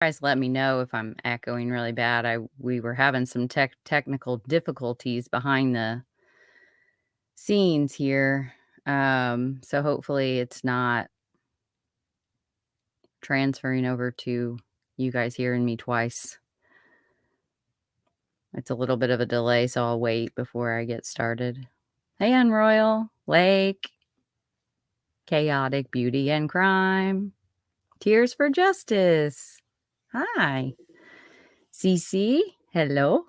Guys, let me know if I'm echoing really bad. We were having some technical difficulties behind the scenes here. So hopefully it's not transferring over to you guys hearing me twice. It's a little bit of a delay, so I'll wait before I get started. Hey, Unroyal, Lake, Chaotic Beauty and Crime, Tears for Justice. Hi. Cece, hello.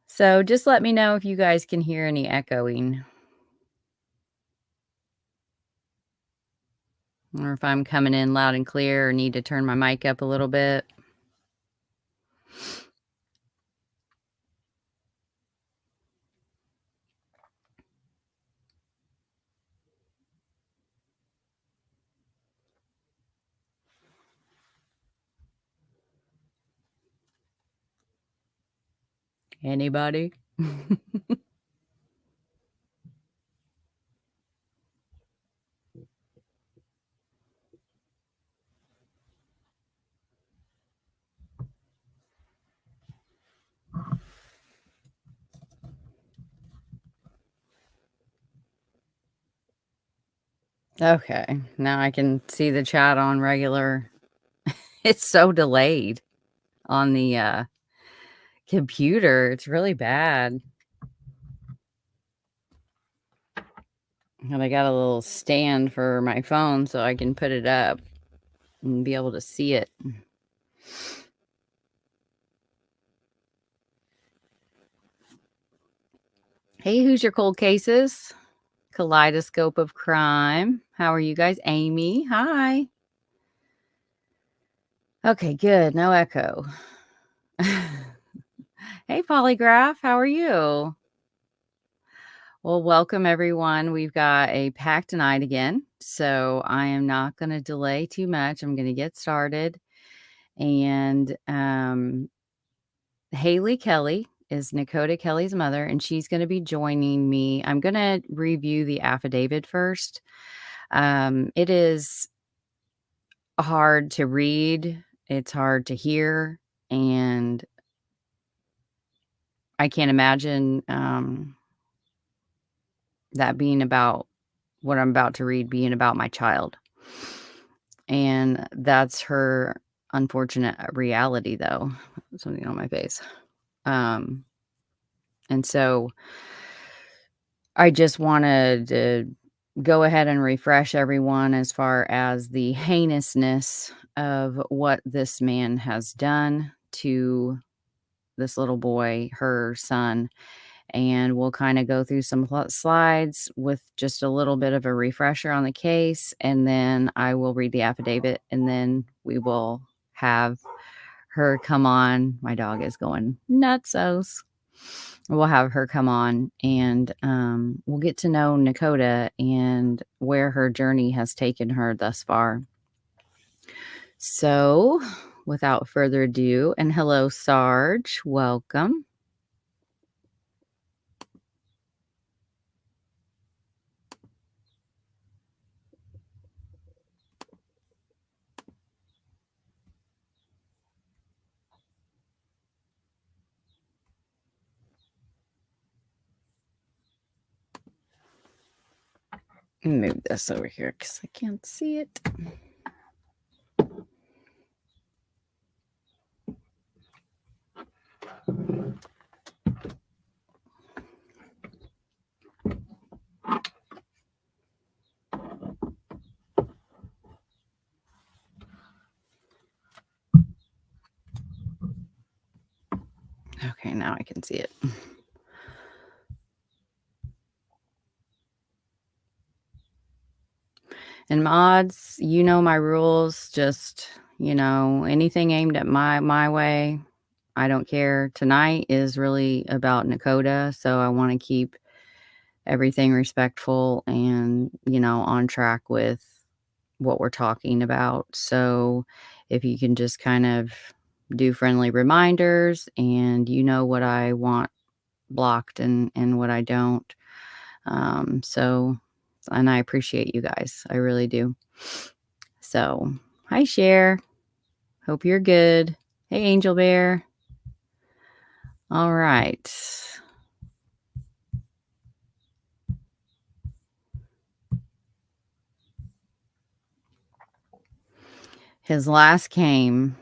So just let me know if you guys can hear any echoing. Or if I'm coming in loud and clear or need to turn my mic up a little bit. Anybody? Okay, now I can see the chat on regular. It's so delayed on the computer. It's really bad. And I got a little stand for my phone so I can put it up and be able to see it. Hey, who's your cold cases? Kaleidoscope of Crime. How are you guys? Amy, hi. Okay, good. No echo. Hey, Polygraph, how are you? Well, welcome everyone. We've got a packed night again, so I am not going to delay too much. I'm going to get started. And Hayley Kelly is Nakota Kelly's mother, and she's going to be joining me. I'm going to review the affidavit first. It is hard to read. It's hard to hear, and I can't imagine that being about what I'm about to read being about my child. And that's her unfortunate reality, though. Something on my face. And so I just wanted to go ahead and refresh everyone as far as the heinousness of what this man has done to this little boy, her son. And we'll kind of go through some slides with just a little bit of a refresher on the case. And then I will read the affidavit, and then we will have her come on. My dog is going nutsos. We'll have her come on, and we'll get to know Nakota and where her journey has taken her thus far. So without further ado, and hello, Sarge, welcome. Move this over here because I can't see it. Okay, now I can see it. And mods, you know my rules. Just, anything aimed at my way, I don't care. Tonight is really about Nakota, so I want to keep everything respectful and, on track with what we're talking about. So if you can just kind of do friendly reminders, and what I want blocked and what I don't. And I appreciate you guys. I really do. So, hi, Cher. Hope you're good. Hey, Angel Bear. All right. His last came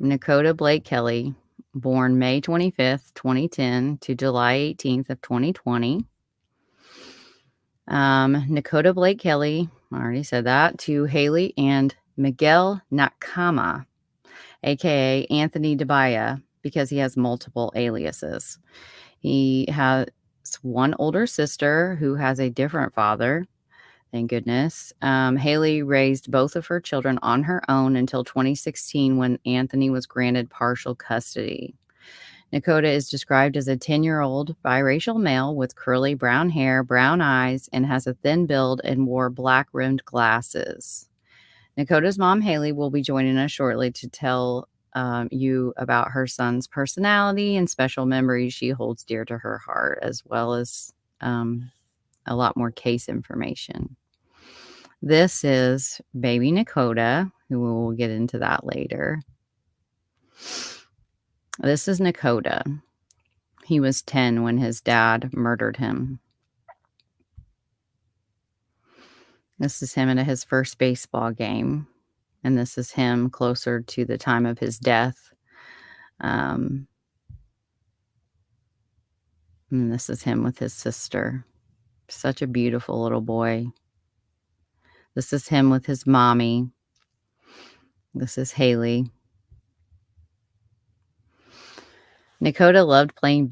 Nakota Blake Kelly, born May 25th, 2010 to July 18th of 2020. Nakota Blake Kelly, I already said that, to Hayley and Miguel Nakama, aka Anthony Dibiah, because he has multiple aliases. He has one older sister who has a different father. Thank goodness. Hayley raised both of her children on her own until 2016 when Anthony was granted partial custody. Nakota is described as a 10-year-old biracial male with curly brown hair, brown eyes, and has a thin build and wore black-rimmed glasses. Nakota's mom, Hayley, will be joining us shortly to tell you about her son's personality and special memories she holds dear to her heart, as well as a lot more case information. This is baby Nakota, who we'll get into that later. This is Nakota. He was 10 when his dad murdered him. This is him at his first baseball game. And this is him closer to the time of his death. And this is him with his sister. Such a beautiful little boy. This is him with his mommy. This is Hayley. Nakota loved playing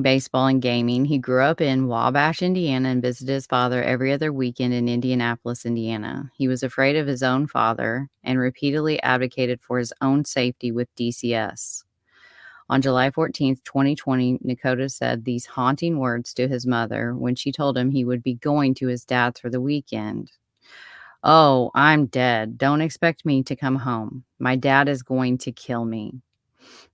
baseball and gaming. He grew up in Wabash, Indiana, and visited his father every other weekend in Indianapolis, Indiana. He was afraid of his own father and repeatedly advocated for his own safety with DCS. On July 14th, 2020, Nakota said these haunting words to his mother when she told him he would be going to his dad's for the weekend. "Oh, I'm dead. Don't expect me to come home. My dad is going to kill me."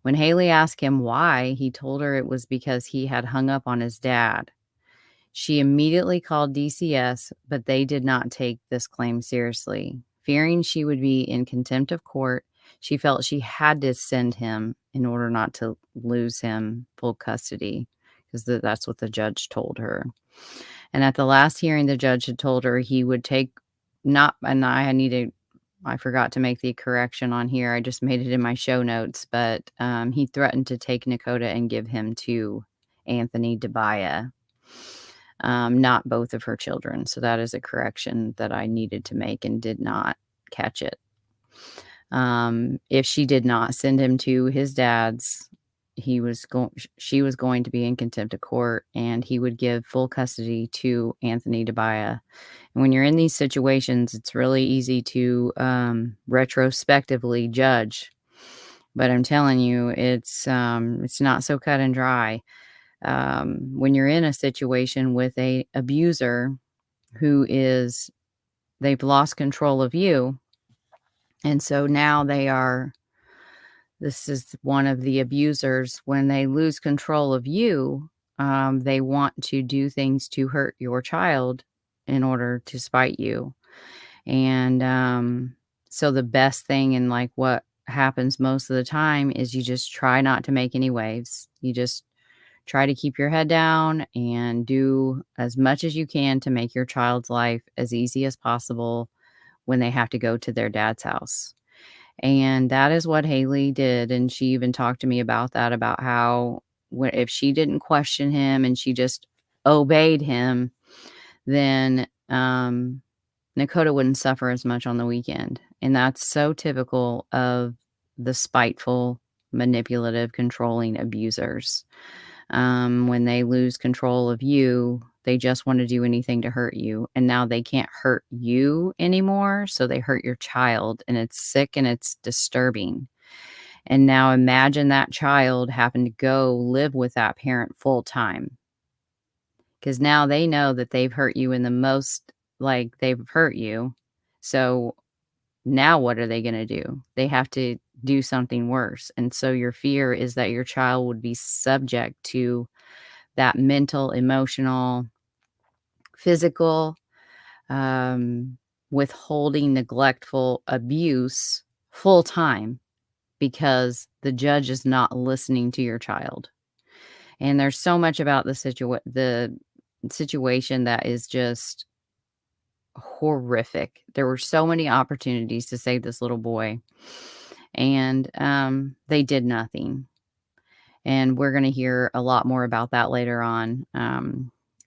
When Hayley asked him why, he told her it was because he had hung up on his dad. She immediately called DCS, but they did not take this claim seriously. Fearing she would be in contempt of court, she felt she had to send him in order not to lose him full custody, because that's what the judge told her. And at the last hearing, the judge had told her he would take not, and I forgot to make the correction on here. I just made it in my show notes, but he threatened to take Nakota and give him to Anthony Dibiah, not both of her children. So that is a correction that I needed to make and did not catch it. If she did not send him to his dad's, she was going to be in contempt of court, and he would give full custody to Anthony Dibiah. And when you're in these situations, it's really easy to retrospectively judge. But I'm telling you, it's not so cut and dry. When you're in a situation with a abuser they've lost control of you, and so now this is one of the abusers. When they lose control of you, they want to do things to hurt your child in order to spite you. And so the best thing, and like what happens most of the time, is you just try not to make any waves. You just try to keep your head down and do as much as you can to make your child's life as easy as possible when they have to go to their dad's house. And that is what Hayley did. And she even talked to me about that, about how if she didn't question him and she just obeyed him, then Nakota wouldn't suffer as much on the weekend. And that's so typical of the spiteful, manipulative, controlling abusers. When they lose control of you, they just want to do anything to hurt you. And now they can't hurt you anymore, so they hurt your child. And it's sick and it's disturbing. And now imagine that child having to go live with that parent full time. Because now they know that they've hurt you in the most, like, they've hurt you. So now what are they going to do? They have to do something worse. And so your fear is that your child would be subject to that mental, emotional, physical withholding neglectful abuse full time because the judge is not listening to your child. And there's so much about the situation that is just horrific. There were so many opportunities to save this little boy, and they did nothing. And we're going to hear a lot more about that later on.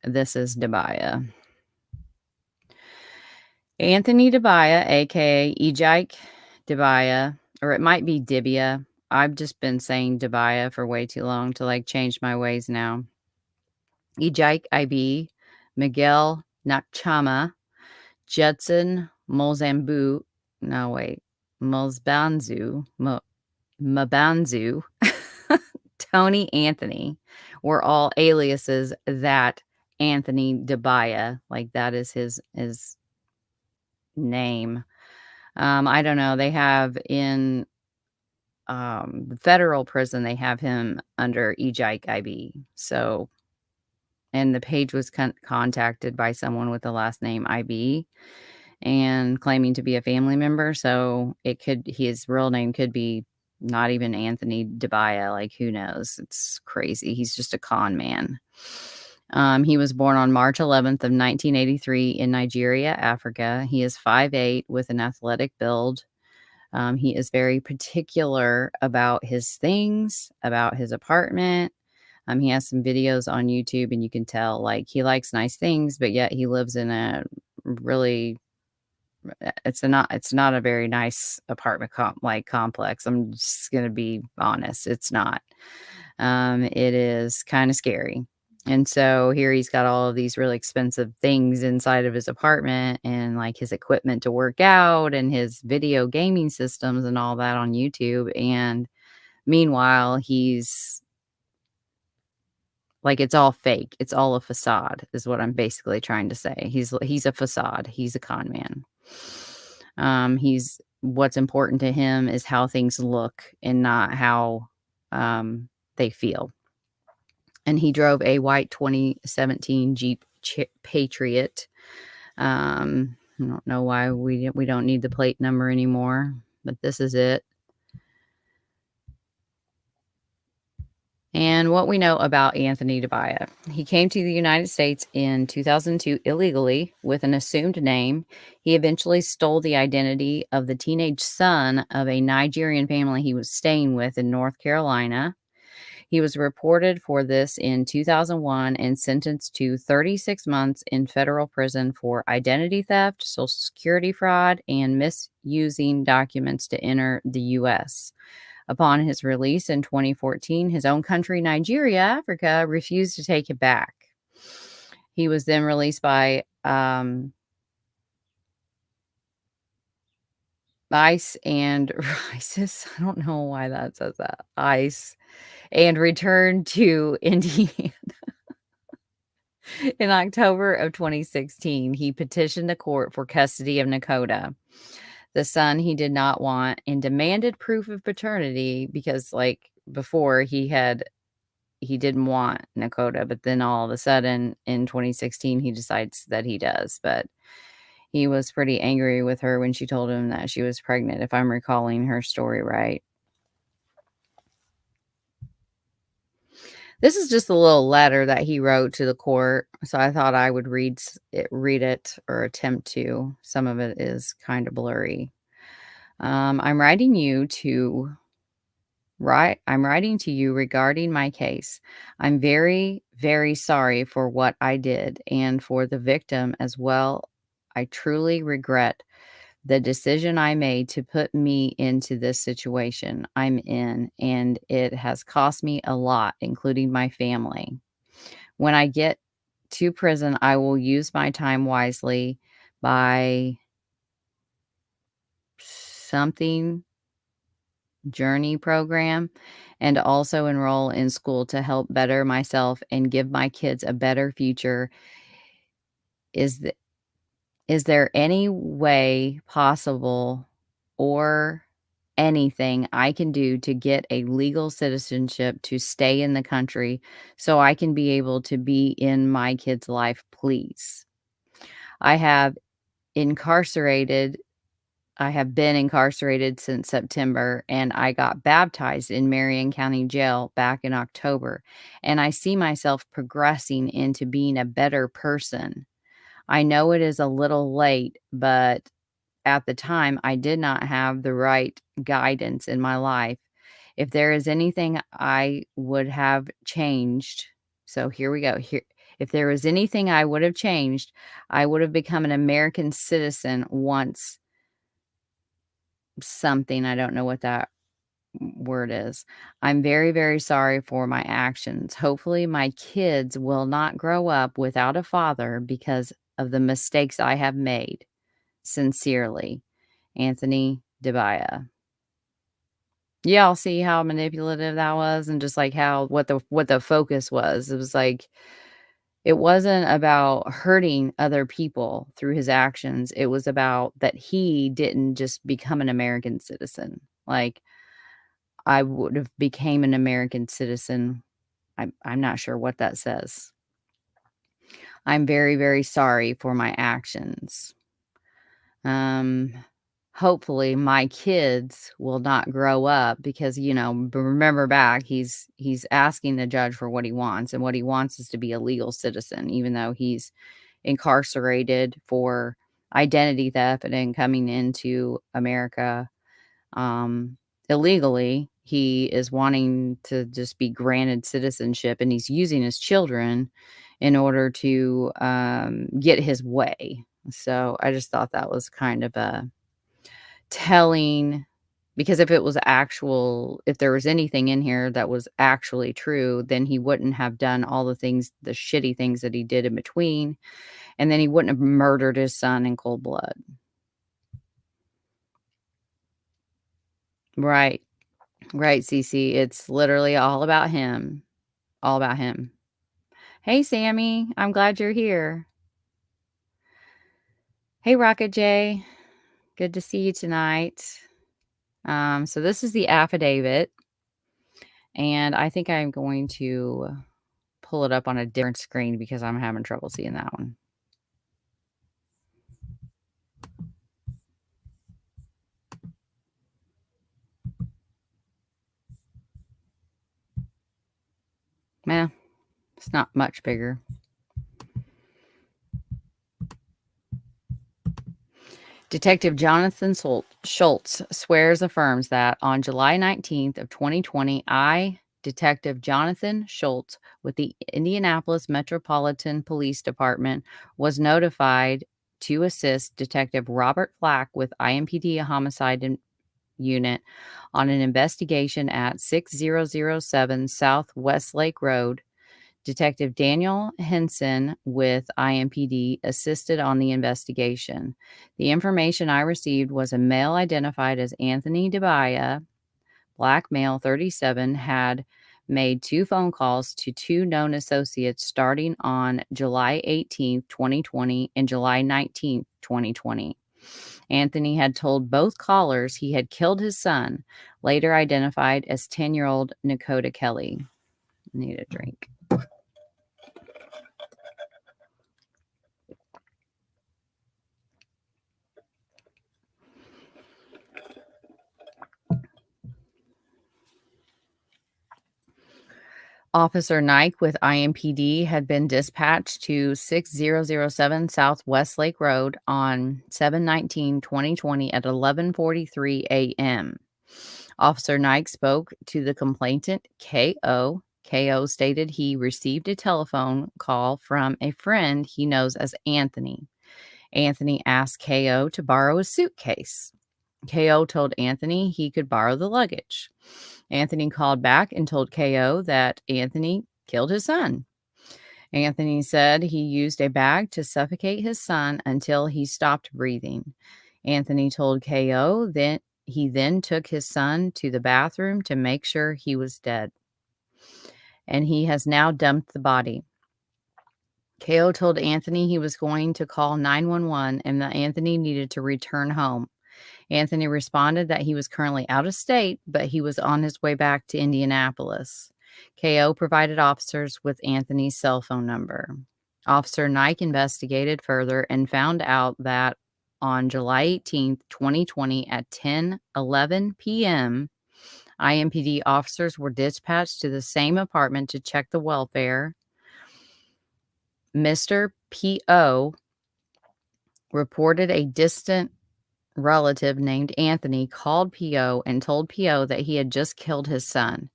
This is Dibiah. Anthony Dibiah, aka Ejike Dibiah, or it might be Dibiah. I've just been saying Dibiah for way too long to like change my ways now. Ejike IB, Miguel Nakchama, Judson Mozambu, no wait, Mosbanzu, Mabanzu, Tony Anthony were all aliases that Anthony Dibiah, like that is his name. I don't know. They have in the federal prison, they have him under Ejike IB. So, and the page was contacted by someone with the last name IB and claiming to be a family member. So his real name could be not even Anthony Dibiah. Like, who knows? It's crazy. He's just a con man. He was born on March 11th of 1983 in Nigeria, Africa. He is 5'8" with an athletic build. He is very particular about his things, about his apartment. He has some videos on YouTube, and you can tell, like, he likes nice things, but yet he lives in a really, it's not a very nice apartment complex. I'm just gonna be honest. It's not. It is kind of scary. And so here he's got all of these really expensive things inside of his apartment, and like his equipment to work out and his video gaming systems and all that on YouTube. And meanwhile, he's like, it's all fake. It's all a facade is what I'm basically trying to say. He's a facade. He's a con man. What's important to him is how things look and not how they feel. And he drove a white 2017 Jeep Patriot. I don't know why we don't need the plate number anymore, but this is it. And what we know about Anthony Dibiah. He came to the United States in 2002 illegally with an assumed name. He eventually stole the identity of the teenage son of a Nigerian family he was staying with in North Carolina. He was reported for this in 2001 and sentenced to 36 months in federal prison for identity theft, Social Security fraud, and misusing documents to enter the U.S. Upon his release in 2014, his own country, Nigeria, Africa, refused to take it back. He was then released by ICE and ISIS. I don't know why that says that. ICE. And returned to Indiana. In October of 2016, he petitioned the court for custody of Nakota, the son he did not want, and demanded proof of paternity because, like, before he didn't want Nakota, but then all of a sudden in 2016 he decides that he does. But he was pretty angry with her when she told him that she was pregnant, if I'm recalling her story right. This is just a little letter that he wrote to the court, so I thought I would read it or attempt to. Some of it is kind of blurry. I'm writing to you regarding my case. I'm very, very sorry for what I did and for the victim as well. I truly regret the decision I made to put me into this situation I'm in, and it has cost me a lot, including my family. When I get to prison, I will use my time wisely by something journey program and also enroll in school to help better myself and give my kids a better future. Is there any way possible or anything I can do to get a legal citizenship to stay in the country so I can be able to be in my kid's life, please? I have incarcerated. I have been incarcerated since September, and I got baptized in Marion County Jail back in October, and I see myself progressing into being a better person. I know it is a little late, but at the time, I did not have the right guidance in my life. If there is anything I would have changed, so here we go. If there was anything I would have changed, I would have become an American citizen once something. I don't know what that word is. I'm very, very sorry for my actions. Hopefully, my kids will not grow up without a father because of the mistakes I have made. Sincerely, Anthony Dibiah. Y'all see how manipulative that was, and just like how what the focus was. It was like it wasn't about hurting other people through his actions. It was about that he didn't just become an American citizen. Like I would have became an American citizen. I'm not sure what that says. I'm very, very sorry for my actions. Um, Hopefully my kids will not grow up because, remember back, he's asking the judge for what he wants, and what he wants is to be a legal citizen, even though he's incarcerated for identity theft and then coming into America illegally. He is wanting to just be granted citizenship, and he's using his children in order to get his way. So I just thought that was kind of a telling, because if there was anything in here that was actually true, then he wouldn't have done all the shitty things that he did in between, and then he wouldn't have murdered his son in cold blood. Right. Right, Cece. It's literally all about him. All about him. Hey, Sammy. I'm glad you're here. Hey, Rocket J. Good to see you tonight. So this is the affidavit, and I think I'm going to pull it up on a different screen because I'm having trouble seeing that one. Nah, it's not much bigger. Detective Jonathan Schultz swears affirms that on July 19th of 2020, I, Detective Jonathan Schultz with the Indianapolis Metropolitan Police Department, was notified to assist Detective Robert Flack with IMPD Homicide Unit on an investigation at 6007 South Westlake Road. Detective Daniel Henson with IMPD assisted on the investigation. The information I received was a male identified as Anthony Dibiah, black male, 37, had made 2 phone calls to 2 known associates starting on July 18th, 2020 and July 19th, 2020. Anthony had told both callers he had killed his son, later identified as 10-year-old Nakota Kelly. Need a drink. Officer Nike with IMPD had been dispatched to 6007 South Westlake Road on 7/19/2020 at 11:43 a.m. Officer Nike spoke to the complainant, K.O. K.O. stated he received a telephone call from a friend he knows as Anthony. Anthony asked K.O. to borrow a suitcase. K.O. told Anthony he could borrow the luggage. Anthony called back and told K.O. that Anthony killed his son. Anthony said he used a bag to suffocate his son until he stopped breathing. Anthony told K.O. that he then took his son to the bathroom to make sure he was dead, and he has now dumped the body. K.O. told Anthony he was going to call 911 and that Anthony needed to return home. Anthony responded that he was currently out of state, but he was on his way back to Indianapolis. K.O. provided officers with Anthony's cell phone number. Officer Nike investigated further and found out that On July 18th, 2020 at 10:11 p.m., IMPD officers were dispatched to the same apartment to check the welfare. Mr. P.O. reported a distant relative named Anthony called P.O. and told P.O. that he had just killed his son.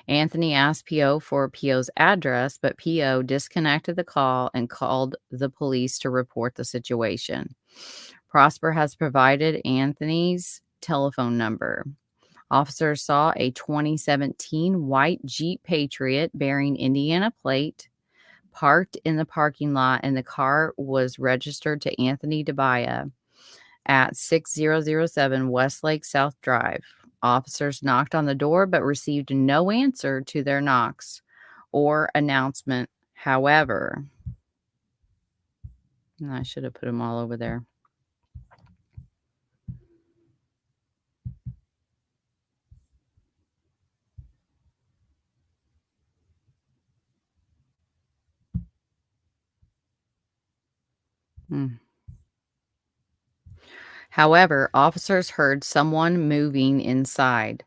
Anthony asked P.O. for P.O.'s address, but P.O. disconnected the call and called the police to report the situation. Prosper has provided Anthony's telephone number. Officers saw a 2017 white Jeep Patriot bearing Indiana plate parked in the parking lot, and the car was registered to Anthony Dibiah at 6007 Westlake South Drive. Officers knocked on the door but received no answer to their knocks or announcement. However, I should have put them all over there. However, officers heard someone moving inside.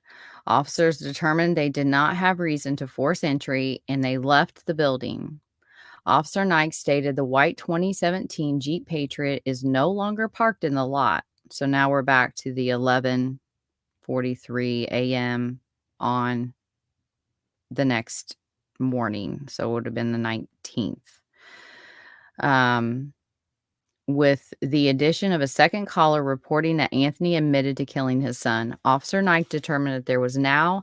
Officers determined they did not have reason to force entry, and they left the building. Officer Nike stated the white 2017 Jeep Patriot is no longer parked in the lot. So now we're back to the 11:43 a.m. on the next morning. So it would have been the 19th. With the addition of a second caller reporting that Anthony admitted to killing his son, Officer Nike determined that there was now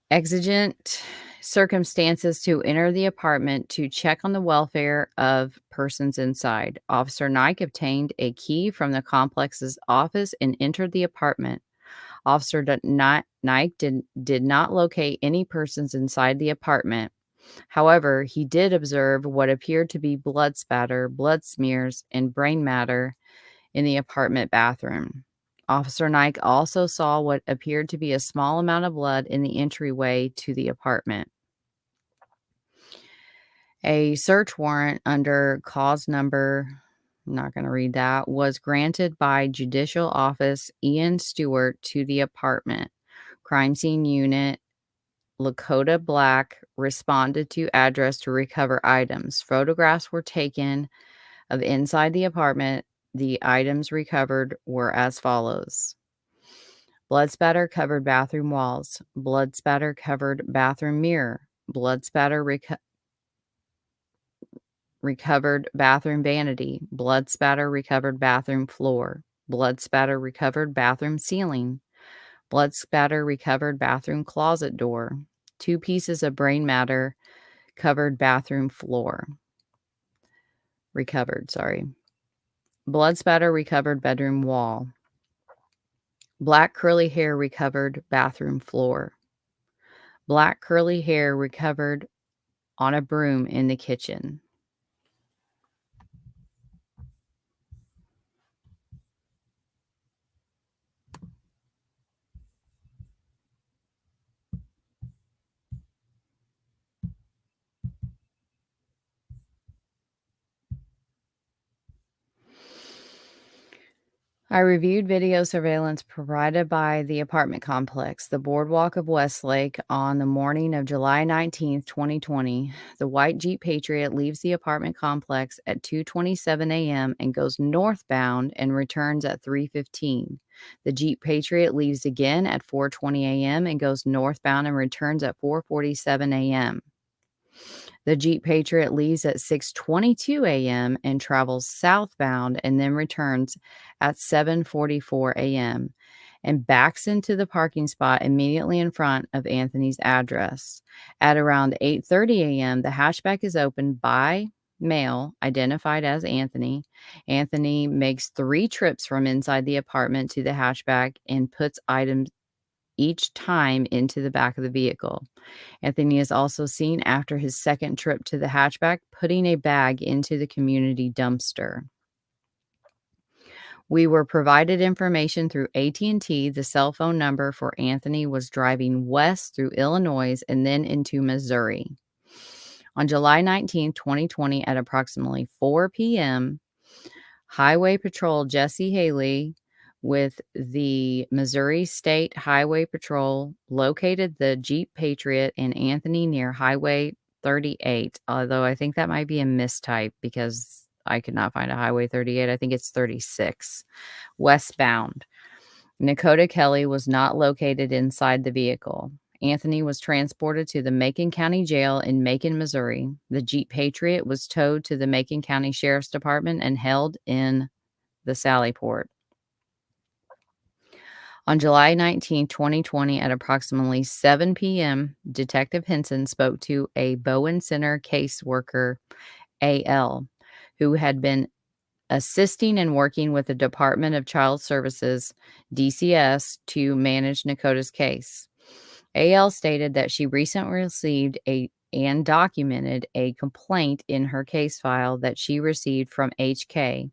exigent circumstances to enter the apartment to check on the welfare of persons inside. Officer Nike obtained a key from the complex's office and entered the apartment. Officer Nike did not locate any persons inside the apartment. However, he did observe what appeared to be blood spatter, blood smears, and brain matter in the apartment bathroom. Officer Nike also saw what appeared to be a small amount of blood in the entryway to the apartment. A search warrant under cause number, I'm not going to read that, was granted by Judicial Office Ian Stewart to the apartment. Crime scene unit Nakota Black responded to address to recover items. Photographs were taken of inside the apartment. The items recovered were as follows: blood spatter covered bathroom walls, blood spatter covered bathroom mirror, blood spatter recovered bathroom vanity, blood spatter recovered bathroom floor, blood spatter recovered bathroom ceiling, blood spatter recovered bathroom closet door, 2 pieces of brain matter covered bathroom floor. Blood spatter recovered bedroom wall. Black curly hair recovered bathroom floor. Black curly hair recovered on a broom in the kitchen. I reviewed video surveillance provided by the apartment complex, the boardwalk of Westlake, on the morning of July 19th, 2020. The white Jeep Patriot leaves the apartment complex at 2:27 a.m. and goes northbound and returns at 3:15. The Jeep Patriot leaves again at 4:20 a.m. and goes northbound and returns at 4:47 a.m. The Jeep Patriot leaves at 6:22 a.m. and travels southbound and then returns at 7:44 a.m. and backs into the parking spot immediately in front of Anthony's address. At around 8:30 a.m., the hatchback is opened by male identified as Anthony. Anthony makes 3 trips from inside the apartment to the hatchback and puts items each time into the back of the vehicle. Anthony is also seen after his second trip to the hatchback, putting a bag into the community dumpster. We were provided information through AT&T. The cell phone number for Anthony was driving west through Illinois and then into Missouri. On July 19, 2020, at approximately 4 p.m., Highway Patrol Jesse Hayley with the Missouri State Highway Patrol located the Jeep Patriot in Anthony near Highway 38, although I think that might be a mistype because I could not find a Highway 38. I think it's 36, westbound. Nakota Kelly was not located inside the vehicle. Anthony was transported to the Macon County Jail in Macon, Missouri. The Jeep Patriot was towed to the Macon County Sheriff's Department and held in the Sallyport. On July 19, 2020, at approximately 7 p.m., Detective Henson spoke to a Bowen Center caseworker, A.L., who had been assisting and working with the Department of Child Services, DCS, to manage Nakota's case. A.L. stated that she recently received and documented a complaint in her case file that she received from H.K.,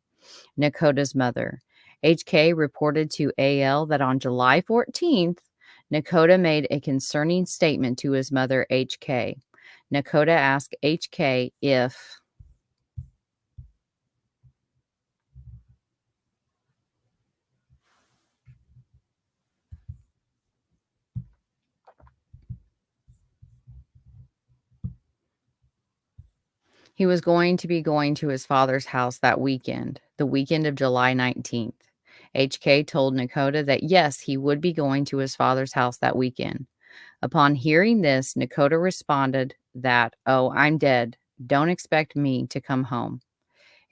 Nakota's mother. H.K. reported to A.L. that on July 14th, Nakota made a concerning statement to his mother, H.K. Nakota asked H.K. if he was going to his father's house that weekend, the weekend of July 19th. H.K. told Nakota that yes, he would be going to his father's house that weekend. Upon hearing this, Nakota responded that, "Oh, I'm dead. Don't expect me to come home."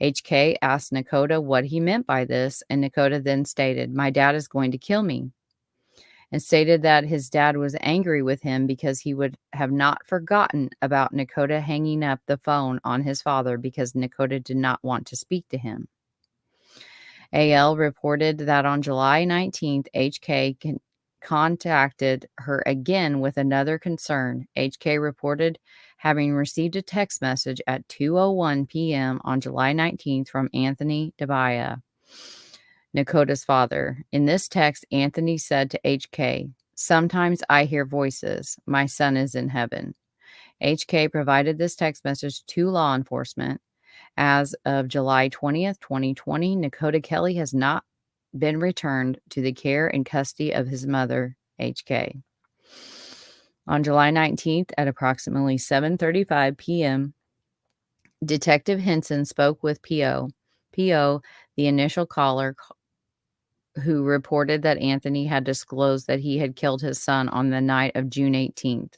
H.K. asked Nakota what he meant by this, and Nakota then stated, "My dad is going to kill me," and stated that his dad was angry with him because he would have not forgotten about Nakota hanging up the phone on his father because Nakota did not want to speak to him. A.L. reported that on July 19th, H.K. contacted her again with another concern. H.K. reported having received a text message at 2:01 p.m. on July 19th from Anthony Dibiah, Nakota's father. In this text, Anthony said to H.K., "Sometimes I hear voices. My son is in heaven." H.K. provided this text message to law enforcement. As of July 20th, 2020, Nakota Kelly has not been returned to the care and custody of his mother, H.K. On July 19th at approximately 7:35 p.m., Detective Henson spoke with P.O. P.O., the initial caller, who reported that Anthony had disclosed that he had killed his son on the night of June 18th.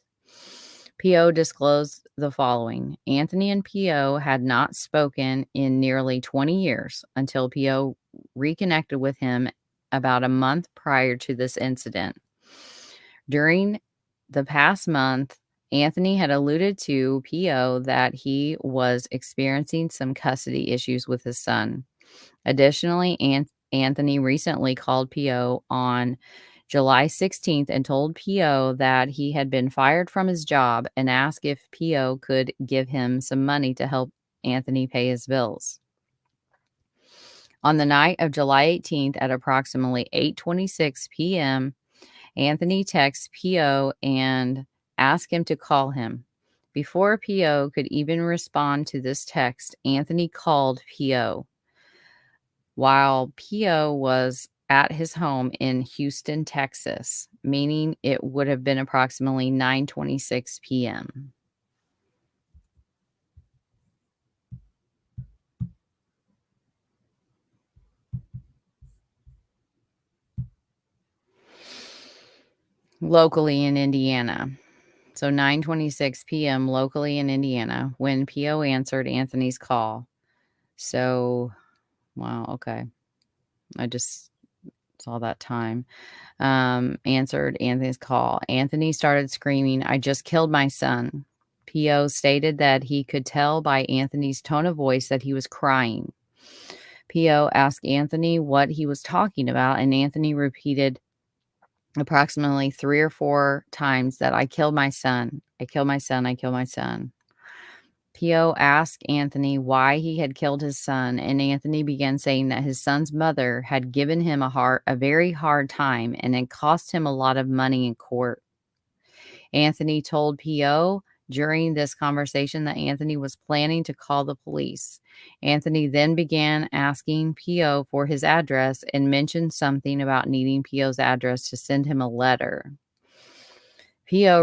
P.O. disclosed the following. Anthony and P.O. had not spoken in nearly 20 years until P.O. reconnected with him about a month prior to this incident. During the past month, Anthony had alluded to P.O. that he was experiencing some custody issues with his son. Additionally, Anthony recently called P.O. on July 16th and told P.O. that he had been fired from his job and asked if P.O. could give him some money to help Anthony pay his bills. On the night of July 18th at approximately 8:26 p.m., Anthony texts P.O. and asked him to call him. Before P.O. could even respond to this text, Anthony called P.O. while P.O. was at his home in Houston, Texas, meaning it would have been approximately 9:26 p.m. Locally in Indiana. So 9:26 p.m. locally in Indiana when P.O. answered Anthony's call. So, wow, okay. I just saw that time. Answered Anthony's call. Anthony started screaming, "I just killed my son." P.O. stated that he could tell by Anthony's tone of voice that he was crying. P.O. asked Anthony what he was talking about, and Anthony repeated approximately 3 or 4 times that "I killed my son. I killed my son. I killed my son." P.O. asked Anthony why he had killed his son, and Anthony began saying that his son's mother had given him a very hard time and it cost him a lot of money in court. Anthony told P.O. during this conversation that Anthony was planning to call the police. Anthony then began asking P.O. for his address and mentioned something about needing P.O.'s address to send him a letter. P.O.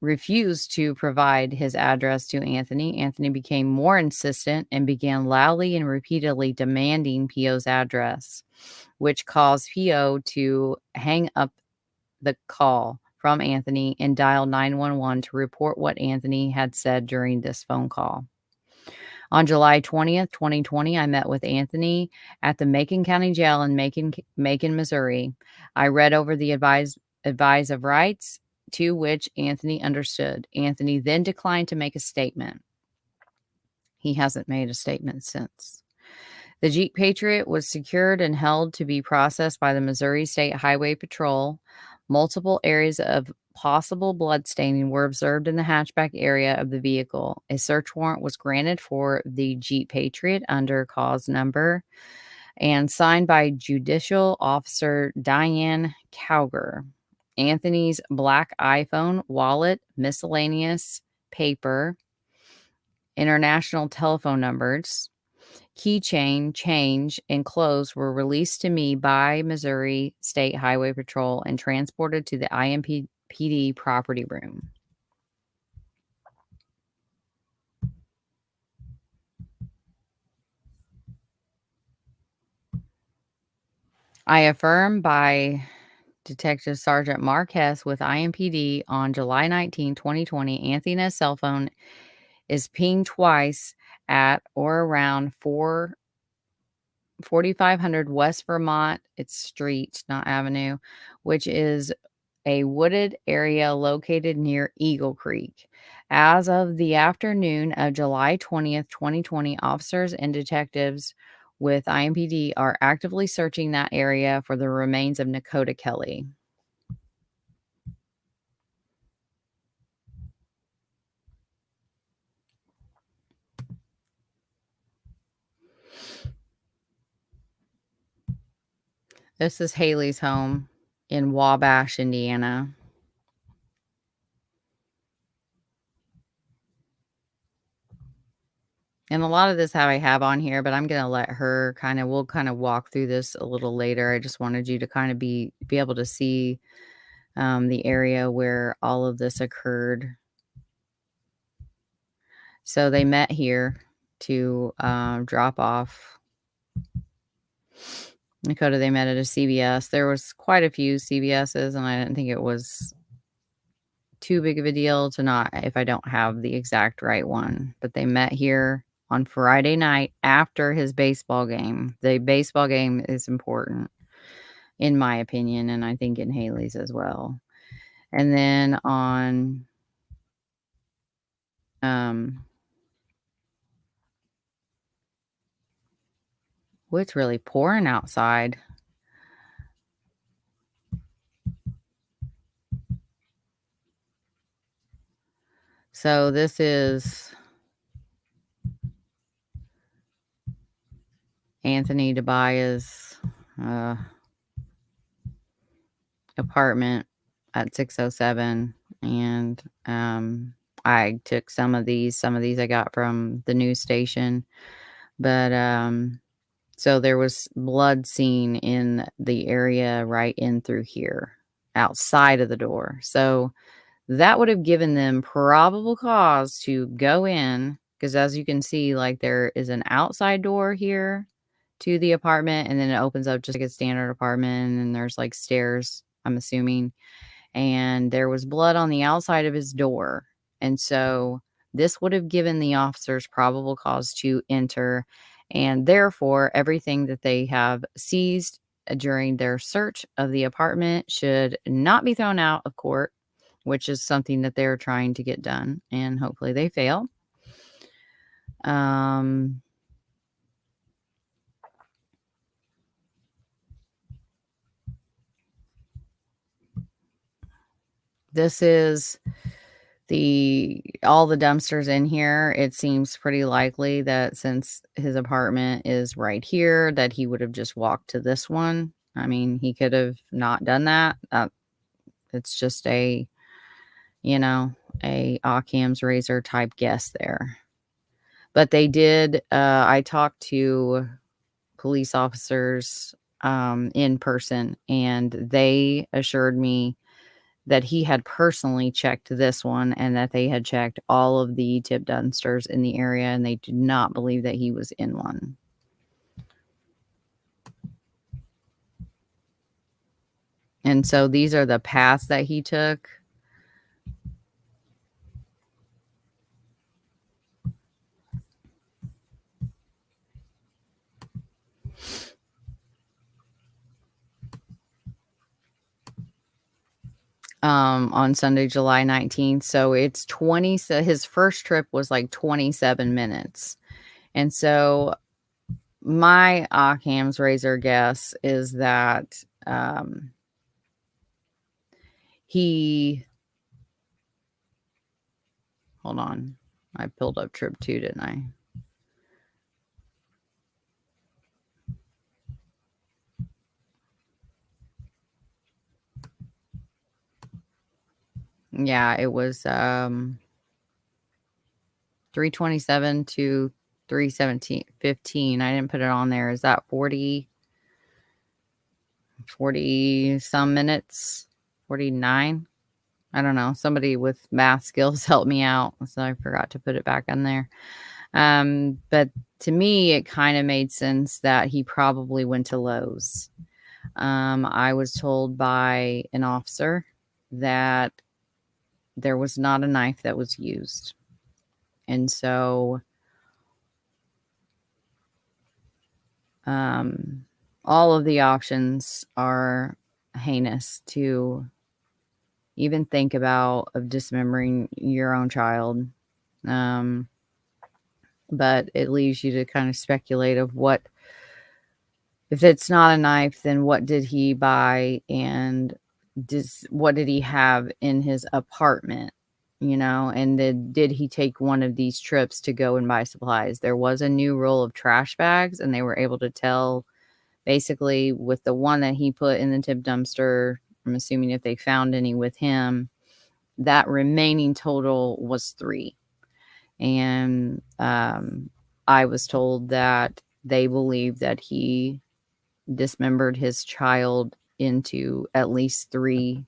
refused to provide his address to Anthony. Anthony became more insistent and began loudly and repeatedly demanding P.O.'s address, which caused P.O. to hang up the call from Anthony and dial 911 to report what Anthony had said during this phone call. On July 20th, 2020, I met with Anthony at the Macon County Jail in Macon, Missouri. I read over the advise of rights, to which Anthony understood. Anthony then declined to make a statement. He hasn't made a statement since. The Jeep Patriot was secured and held to be processed by the Missouri State Highway Patrol. Multiple areas of possible bloodstaining were observed in the hatchback area of the vehicle. A search warrant was granted for the Jeep Patriot under cause number and signed by Judicial Officer Diane Cowger. Anthony's black iPhone, wallet, miscellaneous paper, international telephone numbers, keychain, change, and clothes were released to me by Missouri State Highway Patrol and transported to the IMPD property room. I affirm by Detective Sergeant Marquez with IMPD on July 19, 2020, Anthony's cell phone is pinged twice at or around 4500 West Vermont. It's street, not avenue, which is a wooded area located near Eagle Creek. As of the afternoon of July 20th, 2020, officers and detectives with IMPD are actively searching that area for the remains of Nakota Kelly. This is Hayley's home in Wabash, Indiana. And a lot of this I have on here, but I'm going to let her we'll walk through this a little later. I just wanted you to kind of be able to see the area where all of this occurred. So they met here to drop off Nakota. They met at a CVS. There was quite a few CVS's, and I didn't think it was too big of a deal to not, if I don't have the exact right one. But they met here on Friday night after his baseball game. The baseball game is important, in my opinion, and I think in Hayley's as well. And then on well, it's really pouring outside. So this is Anthony Dibiah's apartment at 607. And I took some of these I got from the news station. But so there was blood seen in the area right in through here, outside of the door. So that would have given them probable cause to go in, because as you can see, like, there is an outside door here to the apartment, and then it opens up just like a standard apartment, and there's like stairs, I'm assuming. And there was blood on the outside of his door. And so this would have given the officers probable cause to enter, and therefore everything that they have seized during their search of the apartment should not be thrown out of court, which is something that they're trying to get done, and hopefully they fail. This is all the dumpsters in here. It seems pretty likely that since his apartment is right here, that he would have just walked to this one. I mean, he could have not done that. It's just a you know, a Occam's razor type guess there. But they did, I talked to police officers in person, and they assured me that he had personally checked this one and that they had checked all of the tip dumpsters in the area, and they did not believe that he was in one. And so these are the paths that he took. On Sunday, July 19th. So it's 20. So his first trip was like 27 minutes. And so my Occam's razor guess is that hold on. I pulled up trip 2, didn't I? Yeah, it was 327 to 3:17:15. I didn't put it on there. Is that 40 some minutes? 49? I don't know. Somebody with math skills helped me out, so I forgot to put it back on there. But to me, it kind of made sense that he probably went to Lowe's. I was told by an officer that there was not a knife that was used. And so all of the options are heinous to even think about, of dismembering your own child. But it leaves you to kind of speculate of what, if it's not a knife, then what did he buy, and what did he have in his apartment, and did he take one of these trips to go and buy supplies? There was a new roll of trash bags, and they were able to tell basically with the one that he put in the tip dumpster, I'm assuming if they found any with him, that remaining total was 3. And I was told that they believe that he dismembered his child into at least 3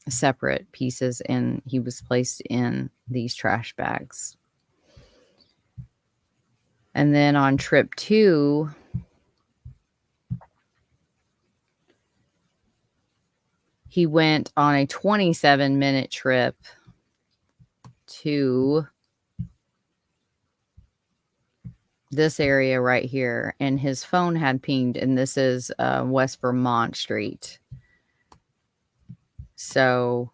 separate pieces, and he was placed in these trash bags. And then on trip 2, he went on a 27-minute trip to this area right here, and his phone had pinged, and this is West Vermont Street. So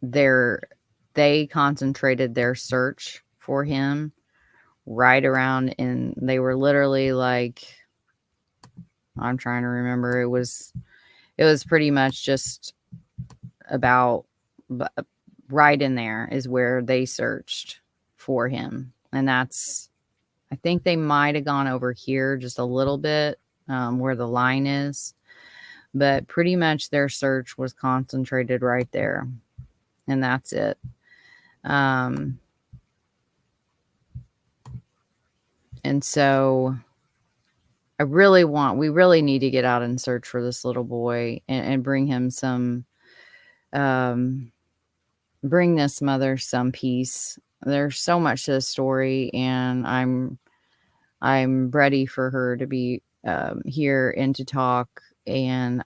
they concentrated their search for him right around, and they were literally like, I'm trying to remember, it was pretty much just about right in there is where they searched for him. And that's, I think they might have gone over here just a little bit, where the line is, but pretty much their search was concentrated right there, and that's it. And so we really need to get out and search for this little boy, and bring him some, bring this mother some peace. There's so much to the story, and I'm ready for her to be here and to talk. And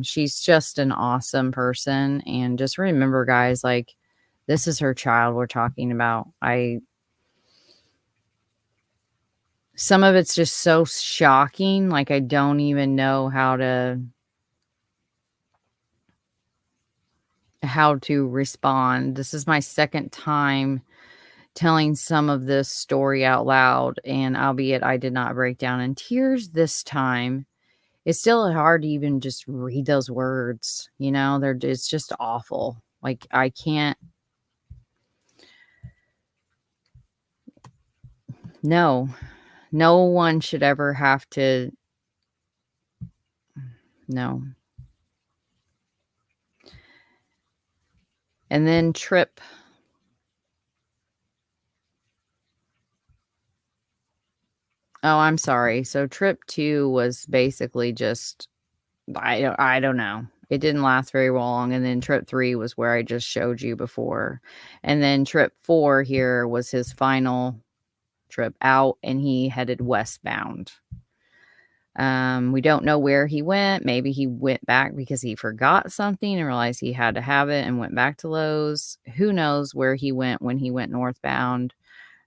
she's just an awesome person. And just remember, guys, like, this is her child we're talking about. Some of it's just so shocking. Like, I don't even know how to respond. This is my second time telling some of this story out loud, and albeit I did not break down in tears this time, it's still hard to even just read those words. It's just awful. Like, I can't. No one should ever have to. No. And then trip. Oh, I'm sorry. So trip 2 was basically just I don't know. It didn't last very long, and then trip 3 was where I just showed you before. And then trip 4 here was his final trip out, and he headed westbound. We don't know where he went. Maybe he went back because he forgot something and realized he had to have it and went back to Lowe's. Who knows where he went when he went northbound.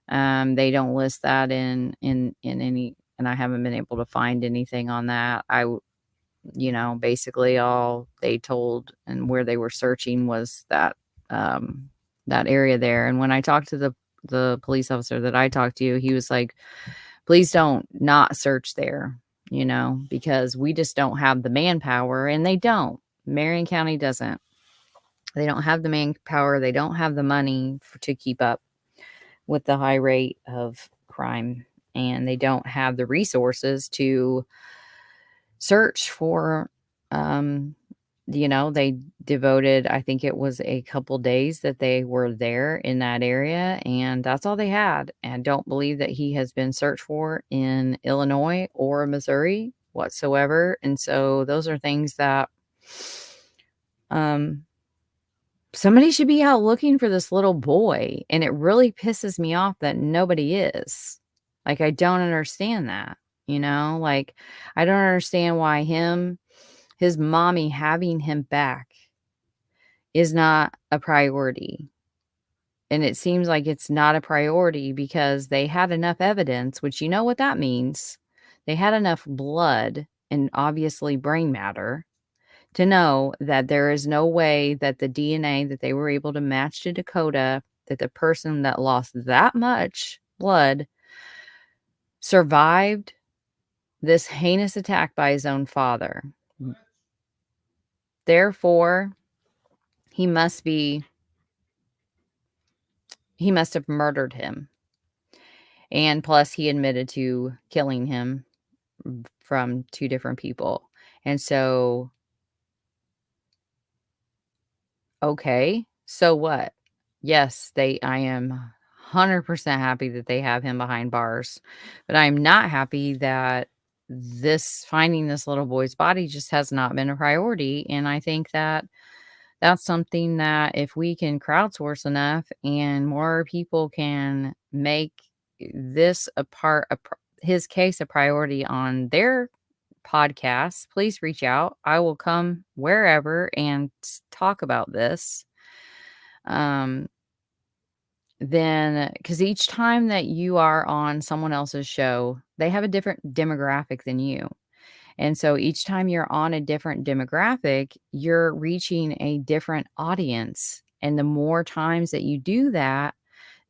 They don't list that in any, and I haven't been able to find anything on that. Basically all they told and where they were searching was that that area there. And when I talked to the police officer that I talked to, he was like, please don't not search there, because we just don't have the manpower, and they don't. Marion County doesn't. They don't have the manpower. They don't have the money to keep up with the high rate of crime, and they don't have the resources to search for. They devoted, I think it was a couple days that they were there in that area, and that's all they had. And don't believe that he has been searched for in Illinois or Missouri whatsoever. And so those are things that somebody should be out looking for this little boy. And it really pisses me off that nobody is. Like, I don't understand that, like, I don't understand why his mommy having him back is not a priority. And it seems like it's not a priority because they had enough evidence, which you know what that means. They had enough blood and obviously brain matter to know that there is no way that the DNA that they were able to match to Dakota, that the person that lost that much blood survived this heinous attack by his own father. Therefore, he must have murdered him. And plus, he admitted to killing him from 2 different people. And so, okay, so what? Yes, I am 100% happy that they have him behind bars, but I'm not happy that finding this little boy's body just has not been a priority. And I think that that's something that if we can crowdsource enough and more people can make this his case a priority on their podcasts, please reach out. I will come wherever and talk about this. Then, because each time that you are on someone else's show, they have a different demographic than you. And so each time you're on a different demographic, you're reaching a different audience. And the more times that you do that,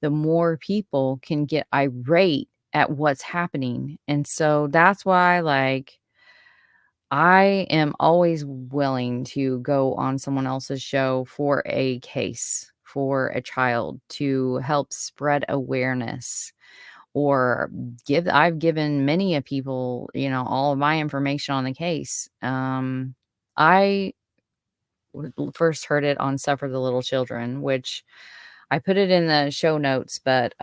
the more people can get irate at what's happening. And so that's why, like, I am always willing to go on someone else's show for a case, for a child, to help spread awareness, or I've given many of people, all of my information on the case. I first heard it on Suffer the Little Children, which I put it in the show notes, but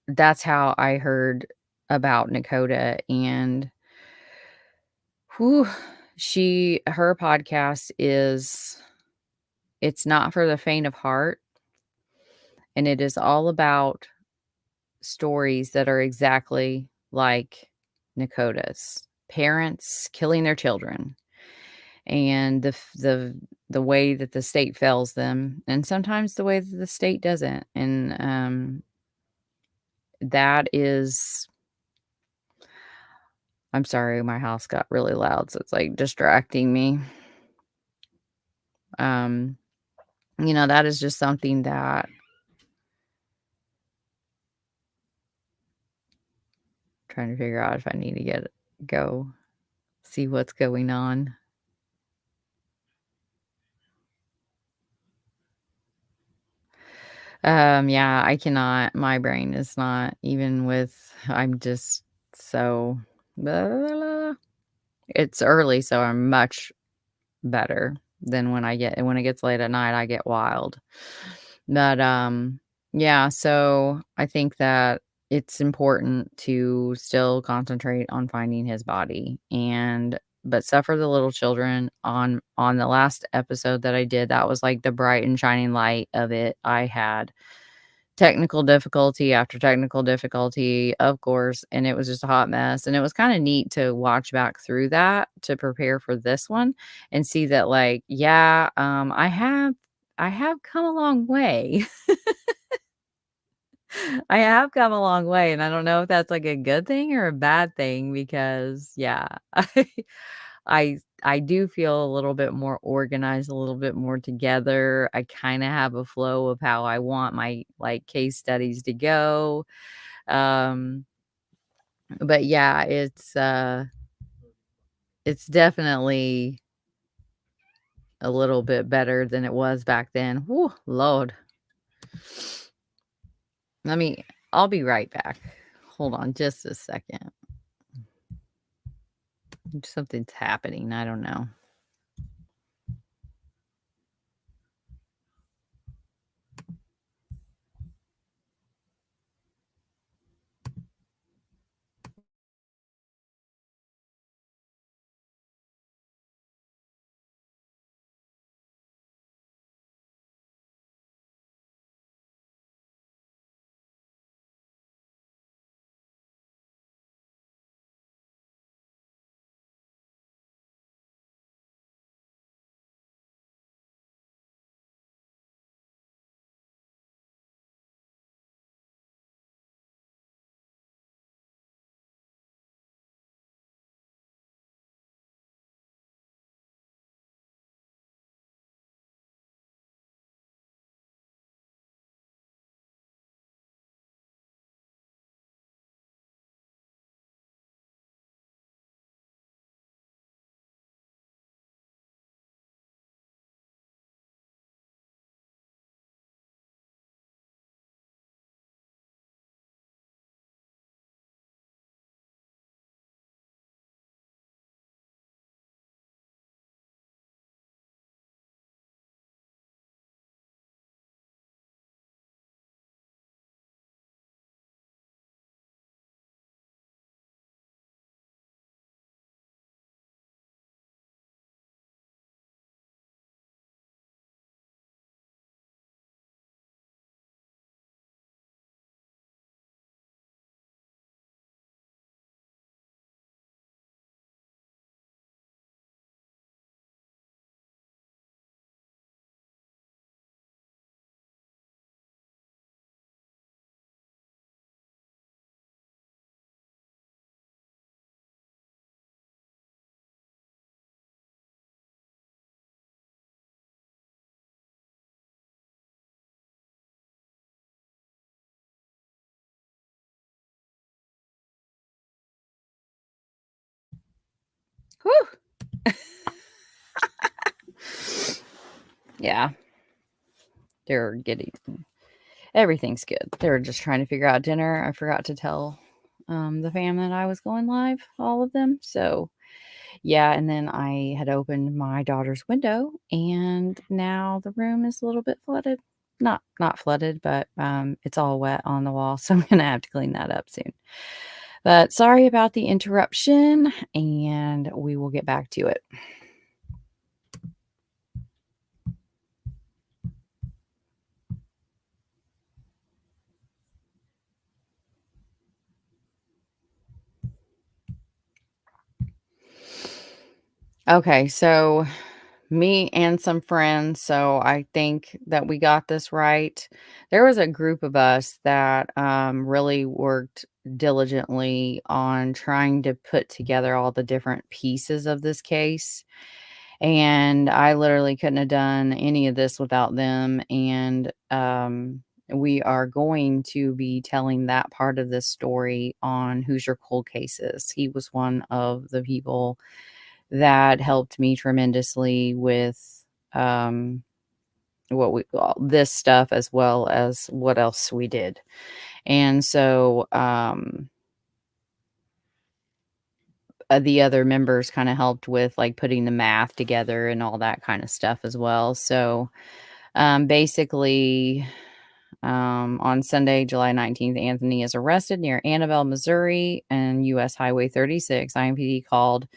that's how I heard about Nakota. And her podcast it's not for the faint of heart, and it is all about stories that are exactly like Nakota's. Parents killing their children, and the way that the state fails them, and sometimes the way that the state doesn't. And that is, I'm sorry, my house got really loud, so it's like distracting me. That is just something that, trying to figure out if I need to go see what's going on. Yeah, I cannot. My brain is not even I'm just so blah, blah, blah. It's early, so I'm much better than when it gets late at night, I get wild. But, yeah, so I think that it's important to still concentrate on finding his body but suffer the little children on the last episode that I did, that was like the bright and shining light of it. I had technical difficulty after technical difficulty, of course, and it was just a hot mess, and it was kinda neat to watch back through that to prepare for this one and see that, like, yeah, I have come a long way. I have come a long way, and I don't know if that's, like, a good thing or a bad thing because, yeah, I do feel a little bit more organized, a little bit more together. I kinda have a flow of how I want my, like, case studies to go. Um, but yeah, it's definitely a little bit better than it was back then. Whoo, Lord. Let me I'll be right back. Hold on just a second. Something's happening, I don't know. Whew. Yeah. They're getting everything's good. They're just trying to figure out dinner. I forgot to tell, the fam that I was going live, all of them. So, yeah, and then I had opened my daughter's window, and now the room is a little bit flooded. Not flooded, but, it's all wet on the wall, so I'm gonna have to clean that up soon. But sorry about the interruption, and we will get back to it. Okay, so me and some friends, so I think that we got this right. There was a group of us that really worked diligently on trying to put together all the different pieces of this case. And I literally couldn't have done any of this without them. And we are going to be telling that part of this story on Who's Your Cold Cases. He was one of the people that helped me tremendously with this stuff as well as what else we did. And so the other members kind of helped with like putting the math together and all that kind of stuff as well. So basically, on Sunday, July 19th, Anthony is arrested near Annabelle, Missouri, and US Highway 36. IMPD called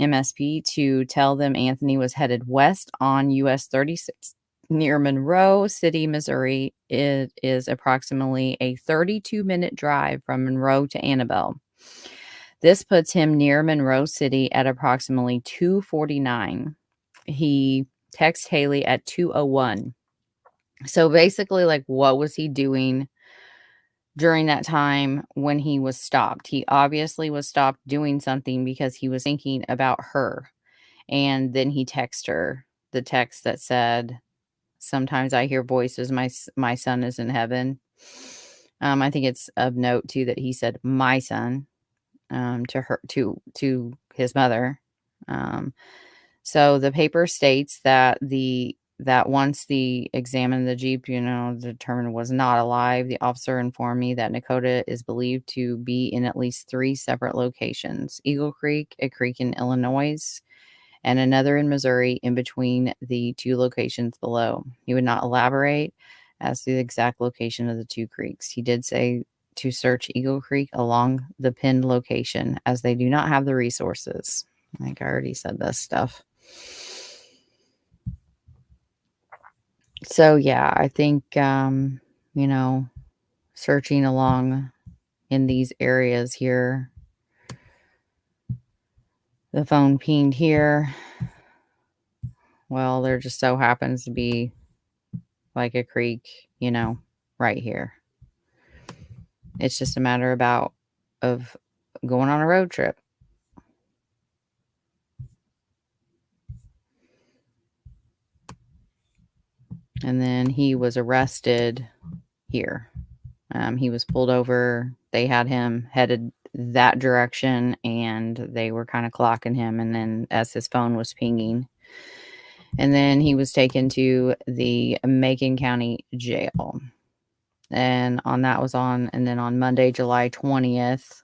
MSP to tell them Anthony was headed west on US 36 near Monroe City, Missouri. It is approximately a 32-minute drive from Monroe to Annabelle. This puts him near Monroe City at approximately 2:49. He texts Hayley at 2:01. So basically, like, what was he doing during that time when he was stopped? He obviously was stopped doing something because he was thinking about her. And then he texted her the text that said, "Sometimes I hear voices. My son is in heaven." I think it's of note too that he said "my son" to his mother. So the paper states that once the examined the Jeep, determined was not alive, the officer informed me that Nakota is believed to be in at least 3 separate locations: Eagle Creek, a creek in Illinois, and another in Missouri, in between the 2 locations below. He would not elaborate as to the exact location of the 2 creeks. He did say to search Eagle Creek along the pinned location, as they do not have the resources. I think I already said this stuff. So yeah, I think, searching along in these areas here, the phone pinged here. Well, there just so happens to be like a creek, right here. It's just a matter of going on a road trip. And then he was arrested here. He was pulled over. They had him headed that direction, and they were kind of clocking him. And then as his phone was pinging, and then he was taken to the Macon County Jail. And and then on Monday, July 20th,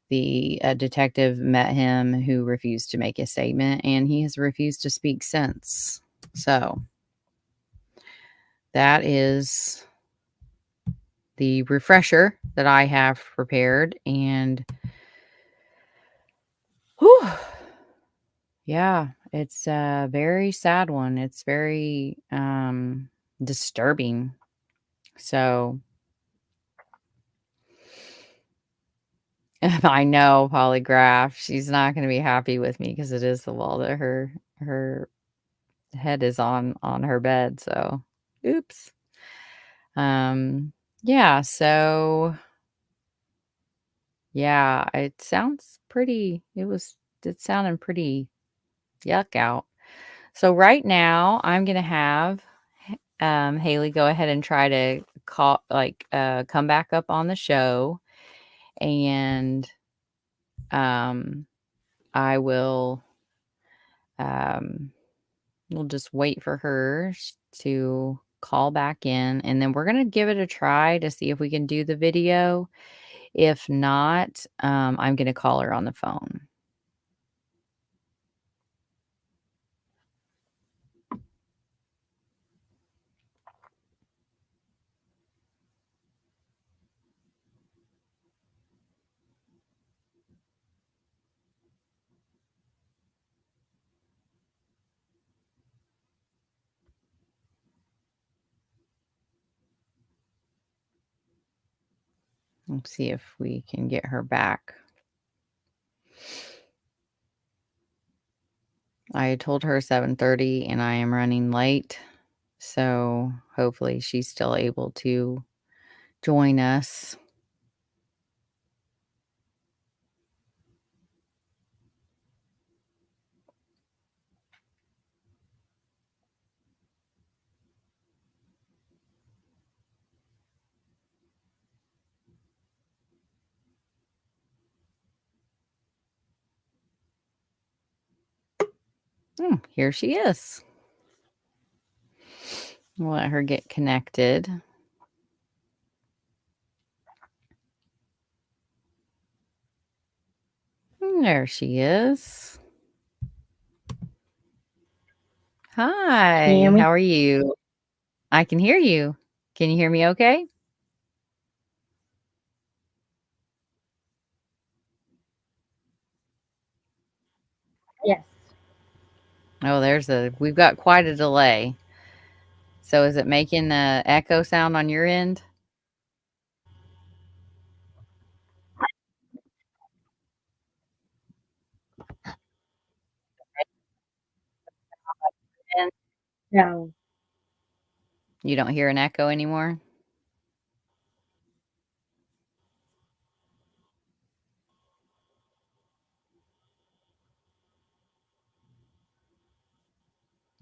the detective met him, who refused to make a statement, and he has refused to speak since. So that is the refresher that I have prepared. And whew, yeah, it's a very sad one. It's very disturbing. So I know, Polygraph, she's not going to be happy with me because it is the wall that her head is on her bed. So oops. Yeah, so yeah, it sounded pretty yuck out. So right now I'm gonna have Hayley go ahead and try to come back up on the show, and I will we'll just wait for her to call back in, and then we're gonna give it a try to see if we can do the video. If not, I'm gonna call her on the phone. Let's see if we can get her back. I told her 7:30 and I am running late. So hopefully she's still able to join us. Here she is. We'll let her get connected. There she is. Hi, Can you how are you? I can hear you. Can you hear me okay? Yes. Oh, we've got quite a delay. So is it making the echo sound on your end? No. You don't hear an echo anymore?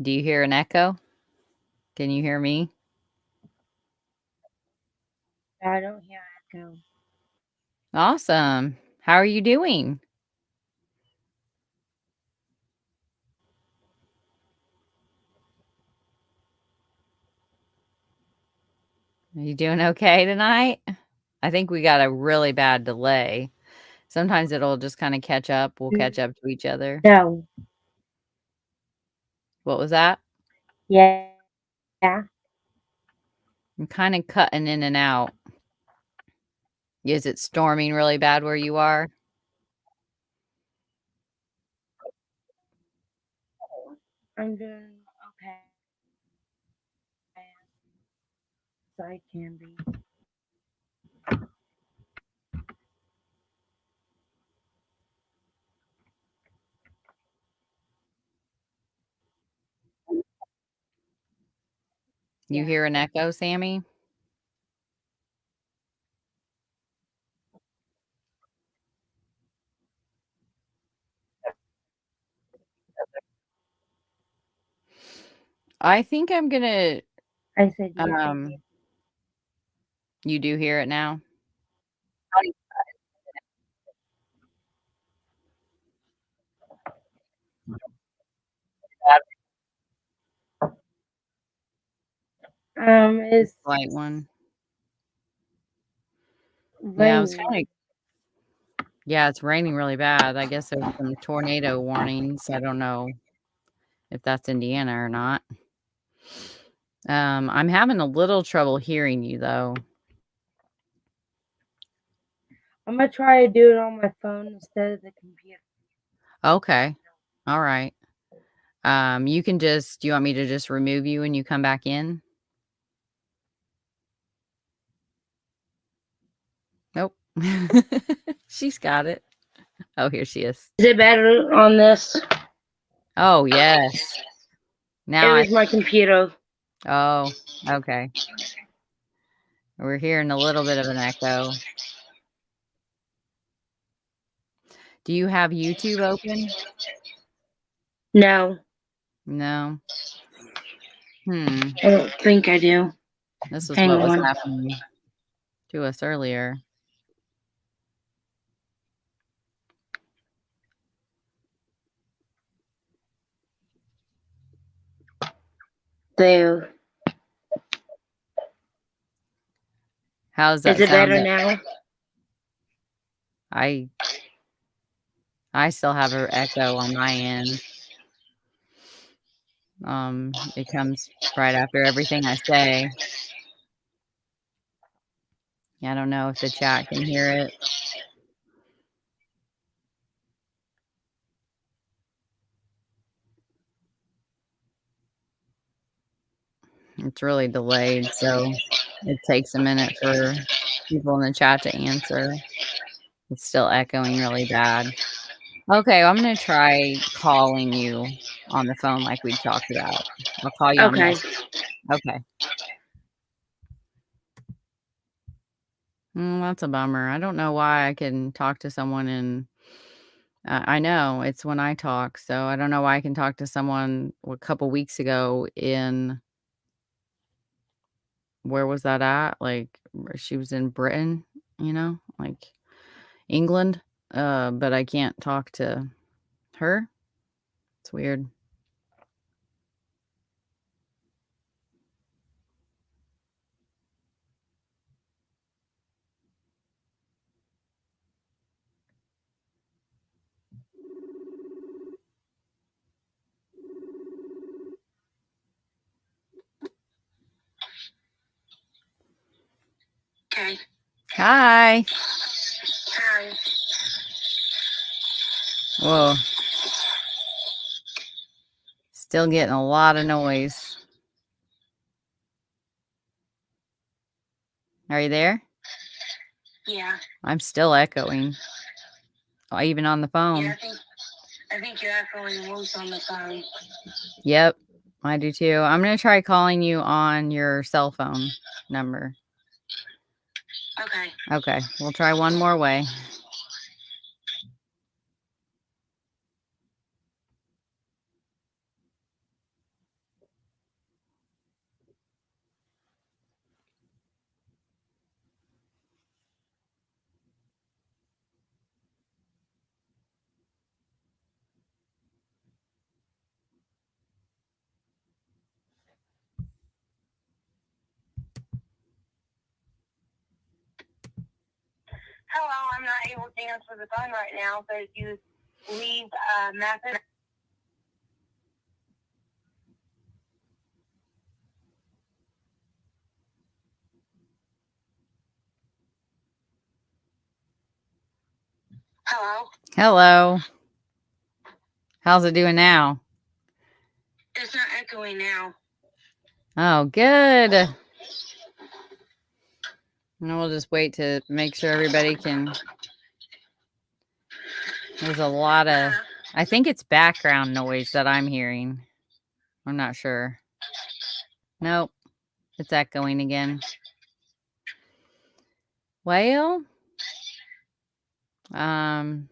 Do you hear an echo? Can you hear me? I don't hear echo. Awesome. How are you doing? Are you doing okay tonight? I think we got a really bad delay. Sometimes it'll just kind of catch up. We'll catch up to each other. No. What was that? Yeah. Yeah. I'm kind of cutting in and out. Is it storming really bad where you are? I'm doing okay. So I can be. You Yeah. hear an echo, Sammy? I think I'm gonna I said yes. um you do hear it now? It's Light one. Yeah, I was raining. kinda yeah, it's raining really bad. I guess there's some tornado warnings. I don't know if that's Indiana or not. I'm having a little trouble hearing you though. I'm gonna try to do it on my phone instead of the computer. Okay. All right. You can just do you want me to just remove you when you come back in? Nope. She's got it. Oh, here she is. Is it better on this? Oh, yes. It Now I was my computer. oh, okay. We're hearing a little bit of an echo. Do you have YouTube open? No. No. Hmm. I don't think I do. This is Hang what was on. happening to us earlier. There. How does Is that it sound? better now? I I still have an echo on my end. It comes right after everything I say. I don't know if the chat can hear it. It's really delayed, so it takes a minute for people in the chat to answer. It's still echoing really bad. Okay, I'm gonna try calling you on the phone like we talked about. I'll call you on Okay. Messenger. Okay. That's a bummer. I don't know why I can talk to someone and I know it's when I talk, so I don't know why I can talk to someone a couple weeks ago in where was that at? Like where she was in Britain, like England. But I can't talk to her. It's weird. Okay. Hi. Hi. Whoa. Still getting a lot of noise. Are you there? Yeah. I'm still echoing. Even on the phone. Yeah, I think you're echoing worse on the phone. Yep, I do too. I'm going to try calling you on your cell phone number. Okay. Okay, we'll try one more way. Hello, I'm not able to answer the phone right now, but if you leave a message. Hello? Hello. How's it doing now? It's not echoing now. Oh, good. And we'll just wait to make sure everybody can. There's a lot of, I think it's background noise that I'm hearing. I'm not sure. Nope, it's echoing again. Well, I'm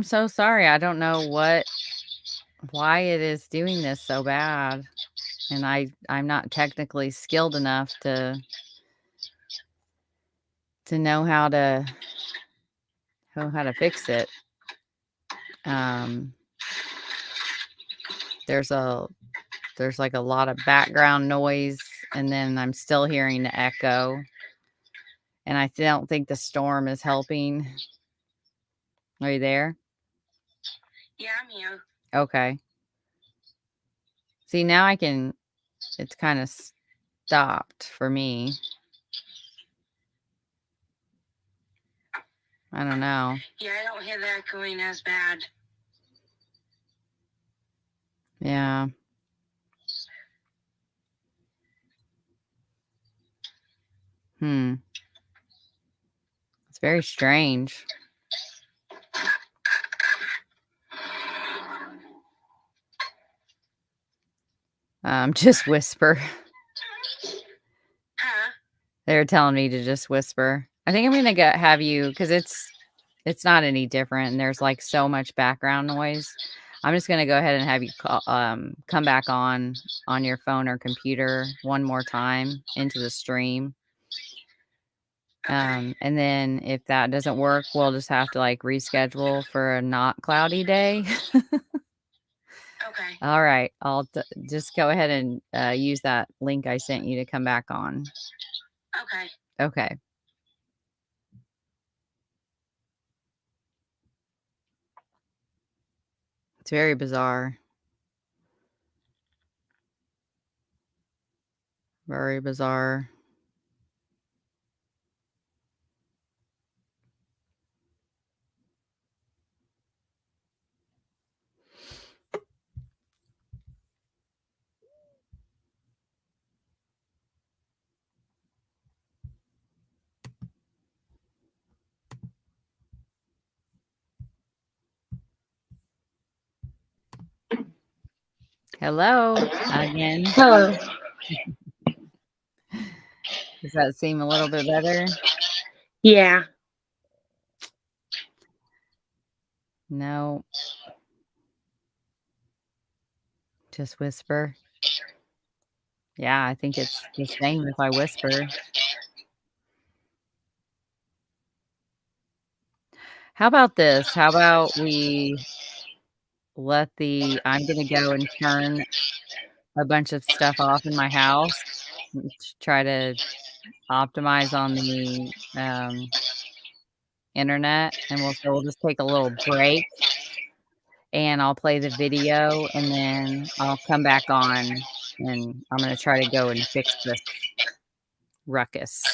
so sorry. I don't know why it is doing this so bad. And I'm not technically skilled enough to know how to fix it. There's like a lot of background noise, and then I'm still hearing the echo. And I don't think the storm is helping. Are you there? Yeah, I'm here. Okay. See, now it's kind of stopped for me. I don't know. Yeah, I don't hear the echoing as bad. Yeah. It's very strange. Just whisper. Huh? They're telling me to just whisper. I think I'm gonna have you, because it's not any different, and there's like so much background noise. I'm just gonna go ahead and have you come back on your phone or computer one more time into the stream. Okay. And then if that doesn't work, we'll just have to like reschedule for a not cloudy day. Okay. All right, I'll just go ahead and use that link I sent you to come back on. Okay. Okay. It's very bizarre. Very bizarre. Hello again. Hello. Does that seem a little bit better? Yeah. No. Just whisper. Yeah, I think it's the same if I whisper. How about this? How about we I'm gonna go and turn a bunch of stuff off in my house and try to optimize on the internet, and we'll just take a little break, and I'll play the video, and then I'll come back on, and I'm gonna try to go and fix this ruckus.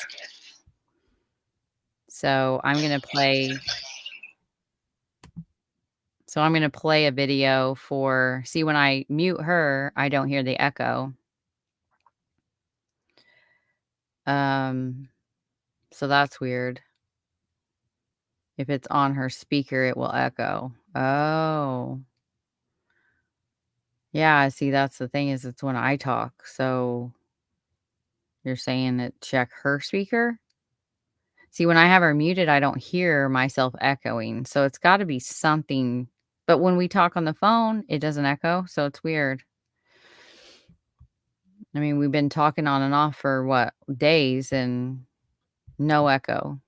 So I'm gonna play a video for see, when I mute her, I don't hear the echo. So that's weird. If it's on her speaker, it will echo. Oh. Yeah, see, that's the thing is it's when I talk. So you're saying that check her speaker? See, when I have her muted, I don't hear myself echoing. So it's got to be something. But when we talk on the phone, it doesn't echo. So it's weird. I mean, we've been talking on and off for what, days and no echo.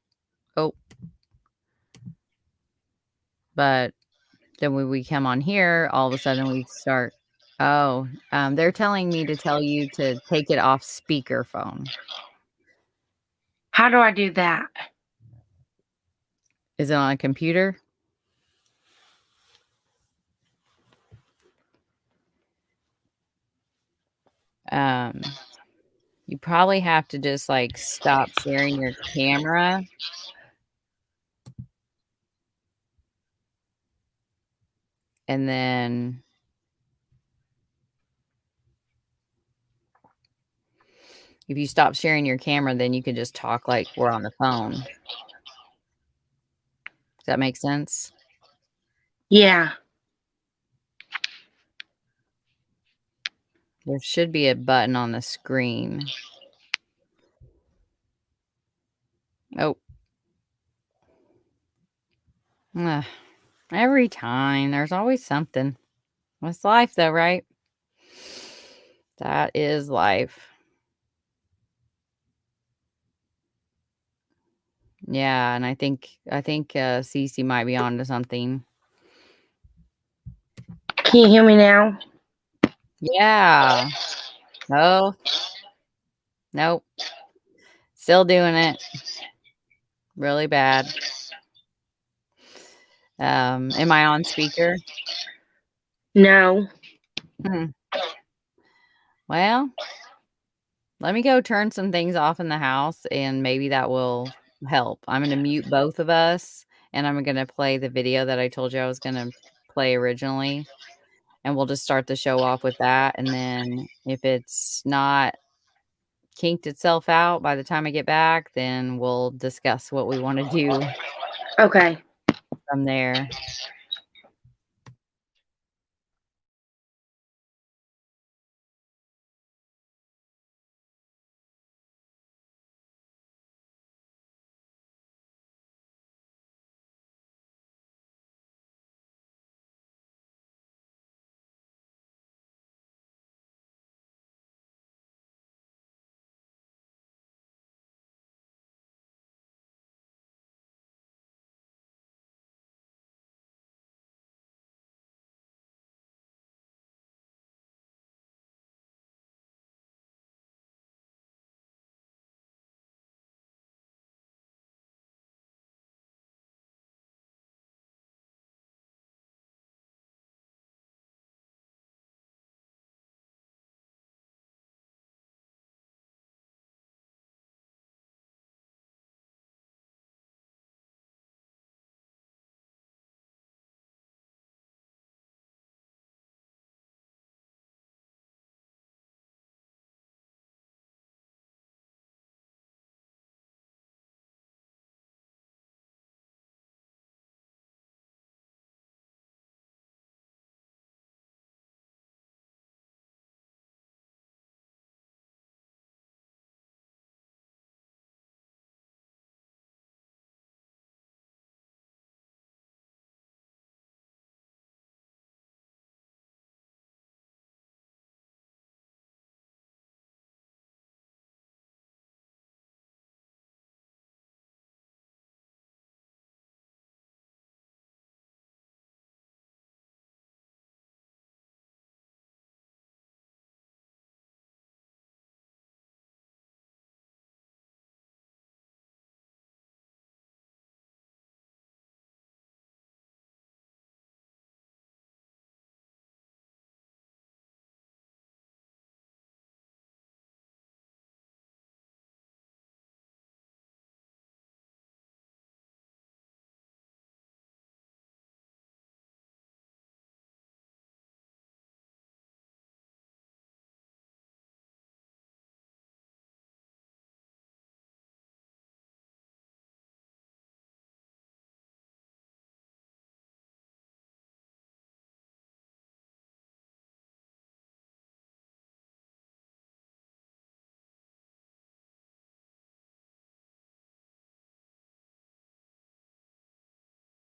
Oh, but then when we come on here, all of a sudden we start. Oh, they're telling me to tell you to take it off speakerphone. How do I do that? Is it on a computer? You probably have to just like stop sharing your camera. And then if you stop sharing your camera, then you can just talk like we're on the phone. Does that make sense? Yeah. There should be a button on the screen. Oh. Ugh. Every time. There's always something. That's life though, right? That is life. Yeah, and I think Cece might be onto something. Can you hear me now? Yeah. Oh. Nope. Still doing it. Really bad. Am I on speaker? No. Well, let me go turn some things off in the house and maybe that will help. I'm going to mute both of us and I'm going to play the video that I told you I was going to play originally. And we'll just start the show off with that. And then if it's not kinked itself out by the time I get back, then we'll discuss what we want to do Okay. from there.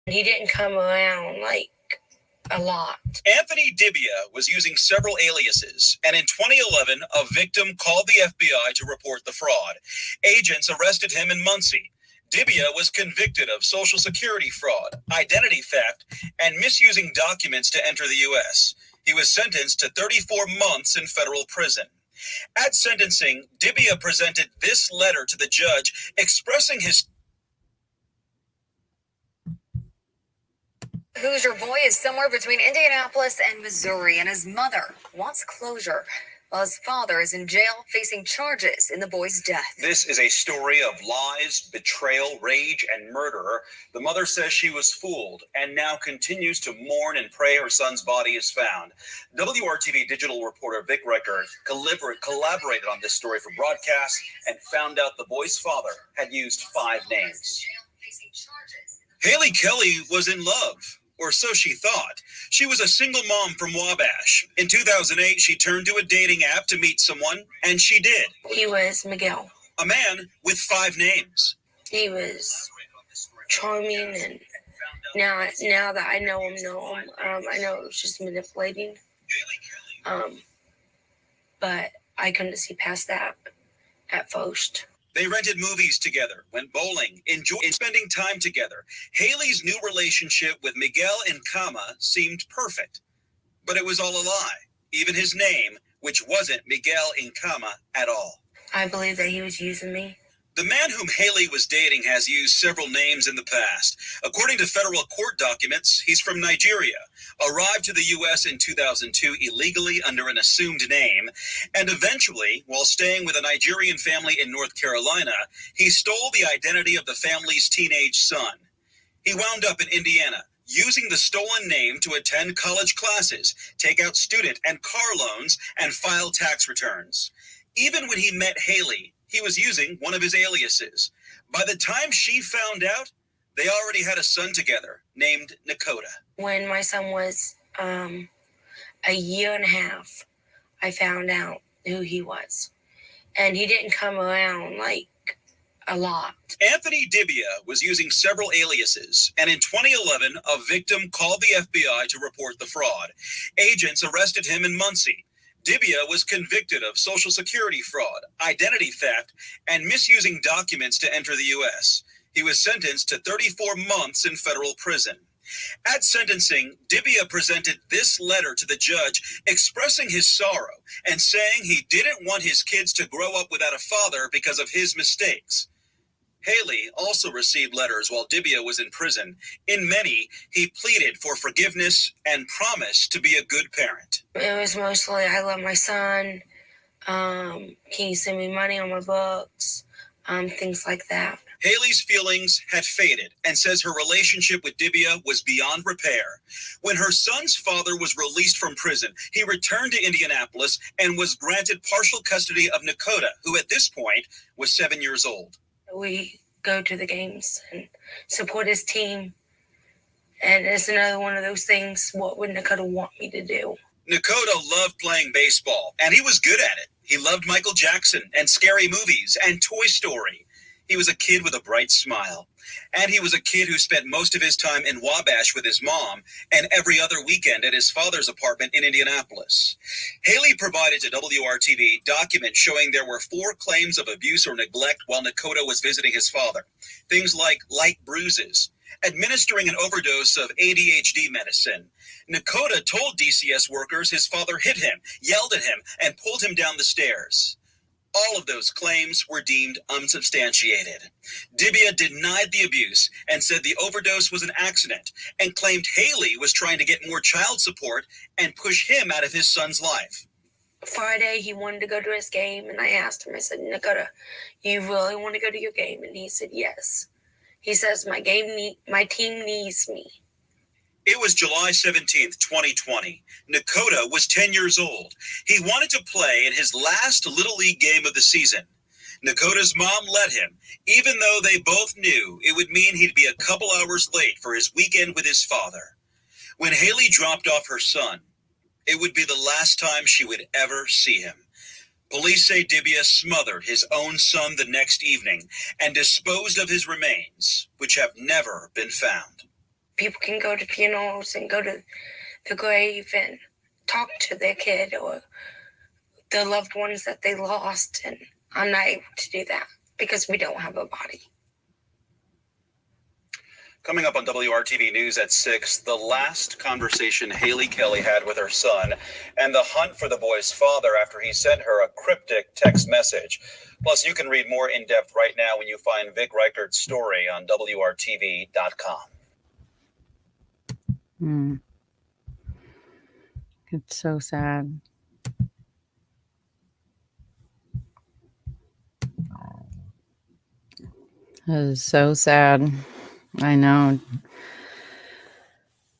He didn't come around like a lot. Anthony Dibiah was using several aliases, and in 2011, a victim called the FBI to report the fraud. Agents arrested him in Muncie. Dibiah was convicted of Social Security fraud, identity theft, and misusing documents to enter the U.S. He was sentenced to 34 months in federal prison. At sentencing, Dibiah presented this letter to the judge expressing his Hoosier boy is somewhere between Indianapolis and Missouri, and his mother wants closure while his father is in jail facing charges in the boy's death. This is a story of lies, betrayal, rage, and murder. The mother says she was fooled and now continues to mourn and pray her son's body is found. WRTV digital reporter Vic Record collaborated on this story for broadcast and found out the boy's father had used 5 names. Hayley Kelly was in love, or so she thought. She was a single mom from Wabash. In 2008, she turned to a dating app to meet someone, and she did. He was Miguel. A man with 5 names. He was charming, and now that I know him, I know it was just manipulating. But I couldn't see past that at first. They rented movies together, went bowling, enjoyed spending time together. Hayley's new relationship with Miguel Nkama seemed perfect, but it was all a lie. Even his name, which wasn't Miguel Nkama at all. I believe that he was using me. The man whom Hayley was dating has used several names in the past. According to federal court documents, he's from Nigeria, arrived to the U.S. in 2002 illegally under an assumed name, and eventually, while staying with a Nigerian family in North Carolina, he stole the identity of the family's teenage son. He wound up in Indiana, using the stolen name to attend college classes, take out student and car loans, and file tax returns. Even when he met Hayley, he was using one of his aliases. By the time she found out, they already had a son together named Nakota. When my son was a year and a half, I found out who he was. And he didn't come around like a lot. Anthony Dibiah was using several aliases, and in 2011, a victim called the FBI to report the fraud. Agents arrested him in Muncie. Dibiah was convicted of Social Security fraud, identity theft, and misusing documents to enter the U.S. He was sentenced to 34 months in federal prison. At sentencing, Dibiah presented this letter to the judge expressing his sorrow and saying he didn't want his kids to grow up without a father because of his mistakes. Hayley also received letters while Dibiah was in prison. In many, he pleaded for forgiveness and promised to be a good parent. It was mostly, I love my son. Can you send me money on my books? Things like that. Hayley's feelings had faded and says her relationship with Dibiah was beyond repair. When her son's father was released from prison, he returned to Indianapolis and was granted partial custody of Nakota, who at this point was 7 years old. We go to the games and support his team. And it's another one of those things, what would Nakota want me to do? Nakota loved playing baseball, and he was good at it. He loved Michael Jackson and scary movies and Toy Story. He was a kid with a bright smile. And he was a kid who spent most of his time in Wabash with his mom and every other weekend at his father's apartment in Indianapolis. Hayley provided to WRTV documents showing there were 4 claims of abuse or neglect while Nakota was visiting his father. Things like light bruises, administering an overdose of ADHD medicine. Nakota told DCS workers his father hit him, yelled at him, and pulled him down the stairs. All of those claims were deemed unsubstantiated. Dibiah denied the abuse and said the overdose was an accident and claimed Hayley was trying to get more child support and push him out of his son's life. Friday, he wanted to go to his game, and I asked him, I said, Nakota, you really want to go to your game? And he said, yes. He says, my team needs me. It was July 17th, 2020. Nakota was 10 years old. He wanted to play in his last Little League game of the season. Nakota's mom let him, even though they both knew it would mean he'd be a couple hours late for his weekend with his father. When Hayley dropped off her son, it would be the last time she would ever see him. Police say Dibiah smothered his own son the next evening and disposed of his remains, which have never been found. people can go to funerals and go to the grave and talk to their kid or the loved ones that they lost, and I'm not able to do that because we don't have a body. Coming up on WRTV News at 6, the last conversation Hayley Kelly had with her son and the hunt for the boy's father after he sent her a cryptic text message. Plus, you can read more in depth right now when you find Vic Reichert's story on WRTV.com. It's so sad. It is so sad. I know.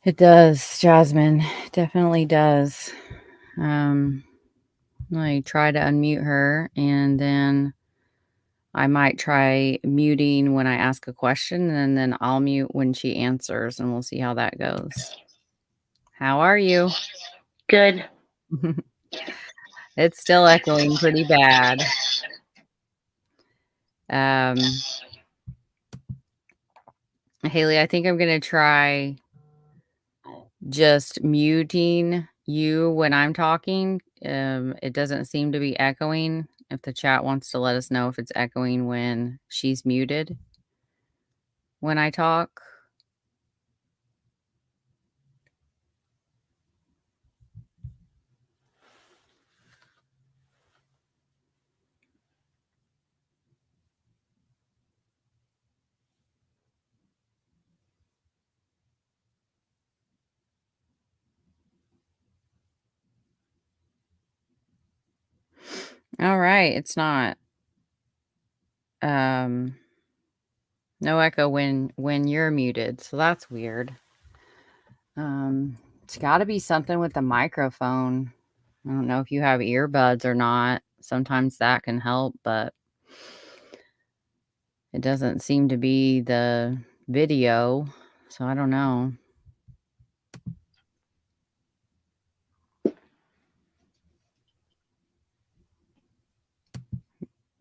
It does, Jasmine. It definitely does. I try to unmute her, and then I might try muting when I ask a question, and then I'll mute when she answers, and we'll see how that goes. How are you? Good. It's still echoing pretty bad. Hayley, I think I'm going to try just muting you when I'm talking. It doesn't seem to be echoing. If the chat wants to let us know if it's echoing when she's muted when I talk. All right, it's not. No echo when you're muted, so that's weird. It's got to be something with the microphone. I don't know if you have earbuds or not. Sometimes that can help, but it doesn't seem to be the video, so I don't know.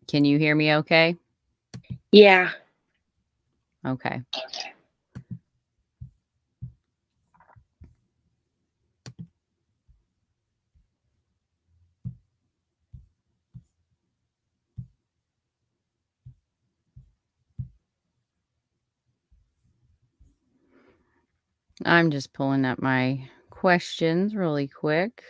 Can you hear me okay? Yeah. Okay. I'm just pulling up my questions really quick.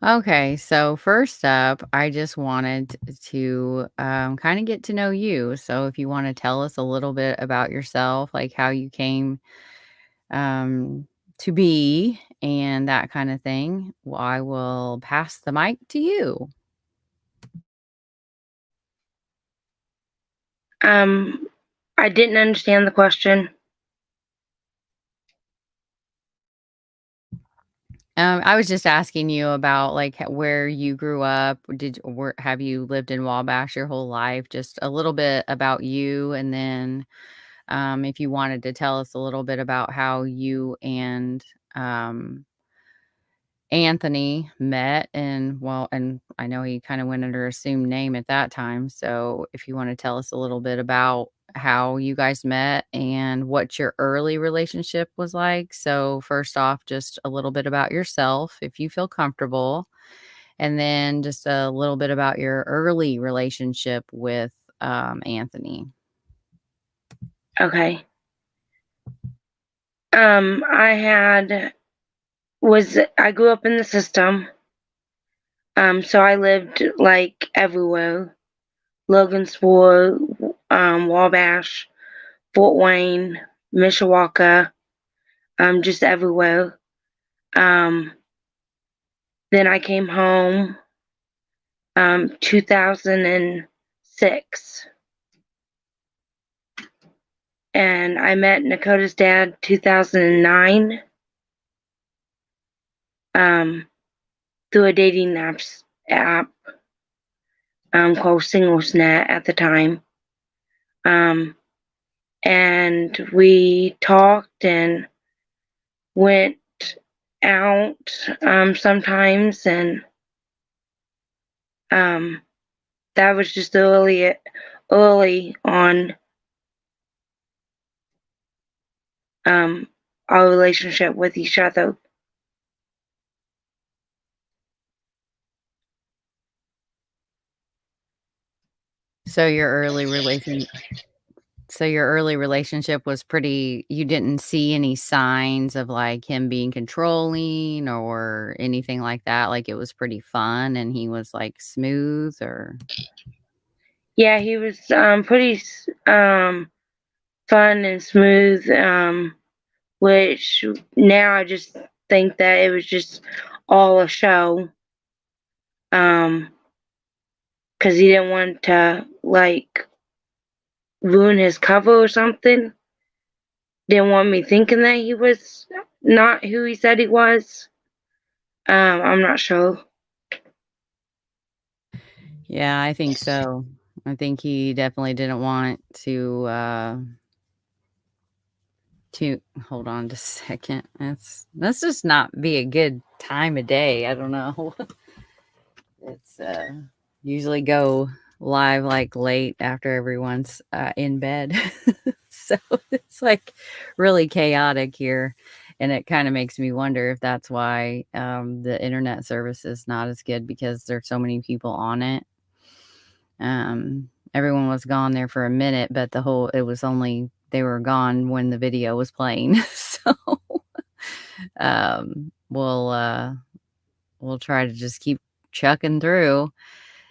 Okay, so first up, I just wanted to kind of get to know you. So if you want to tell us a little bit about yourself, like how you came to be and that kind of thing, well, I will pass the mic to you. I didn't understand the question. I was just asking you about like where you grew up. Have you lived in Wabash your whole life? Just a little bit about you, and then if you wanted to tell us a little bit about how you and Anthony met, and I know he kind of went under assumed name at that time. So if you want to tell us a little bit about how you guys met and what your early relationship was like. So first off, just a little bit about yourself, if you feel comfortable, and then just a little bit about your early relationship with Anthony. Okay. I grew up in the system. So I lived like everywhere. Logansport, Wabash, Fort Wayne, Mishawaka, just everywhere. Then I came home 2006. And I met Nakota's dad 2009. through a dating app called SinglesNet at the time. And we talked and went out sometimes, and that was just early on our relationship with each other. So your early relationship was pretty, you didn't see any signs of like him being controlling or anything like that. Like it was pretty fun and he was like smooth or Yeah, he was pretty fun and smooth, which now I just think that it was just all a show. Because he didn't want to like ruin his cover or something. Didn't want me thinking that he was not who he said he was. I'm not sure. yeah, I think so. I think he definitely didn't want to hold on just a second. That's just not be a good time of day. I don't know. It's usually go live like late after everyone's in bed. So it's like really chaotic here. And it kind of makes me wonder if that's why the internet service is not as good because there's so many people on it. Everyone was gone there for a minute, but it was only they were gone when the video was playing. So we'll try to just keep chucking through.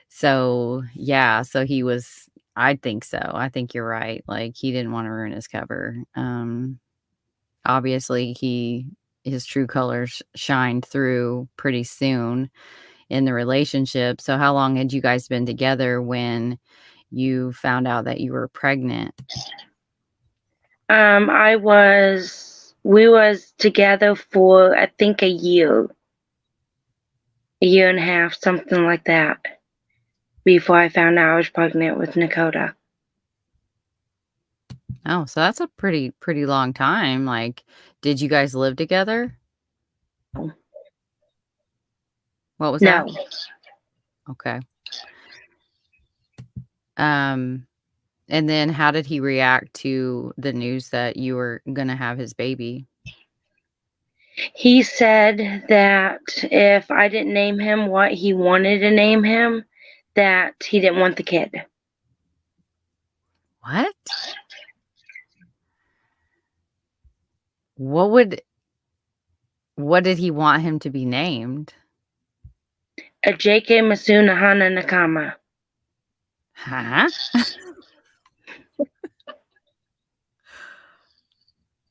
So yeah, so he was, I think so. I think you're right. Like he didn't want to ruin his cover. Obviously his true colors shined through pretty soon in the relationship. So how long had you guys been together when you found out that you were pregnant? We was together for I think a year and a half, something like that, before I found out I was pregnant with Nakota. Oh, so that's a pretty long time. Like, did you guys live together? No. What was No. that? Okay. And then how did he react to the news that you were going to have his baby? He said that if I didn't name him what he wanted to name him, that he didn't want the kid. What? What did he want him to be named? A J.K. Masu Nahana Nakama. Huh?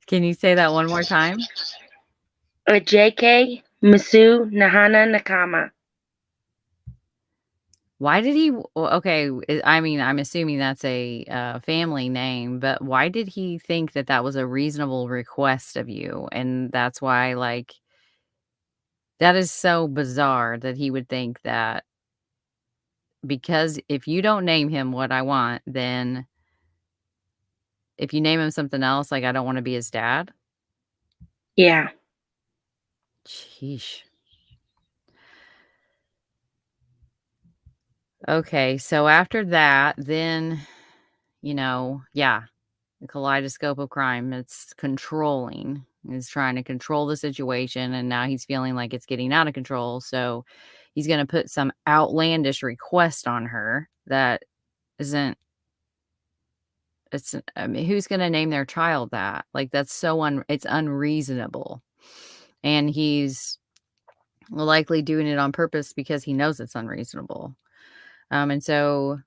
Can you say that one more time? A J.K. Masu Nahana Nakama. Why did he? Okay, I mean, I'm assuming that's a family name, but why did he think that that was a reasonable request of you? And that's why, like, that is so bizarre that he would think that because if you don't name him what I want, then if you name him something else, like I don't want to be his dad. Yeah. Sheesh. Okay, so after that, then, yeah, the kaleidoscope of crime, it's controlling. He's trying to control the situation, and now he's feeling like it's getting out of control. So he's going to put some outlandish request on her that isn't, I mean, who's going to name their child that? Like, that's it's unreasonable. And he's likely doing it on purpose because he knows it's unreasonable. And so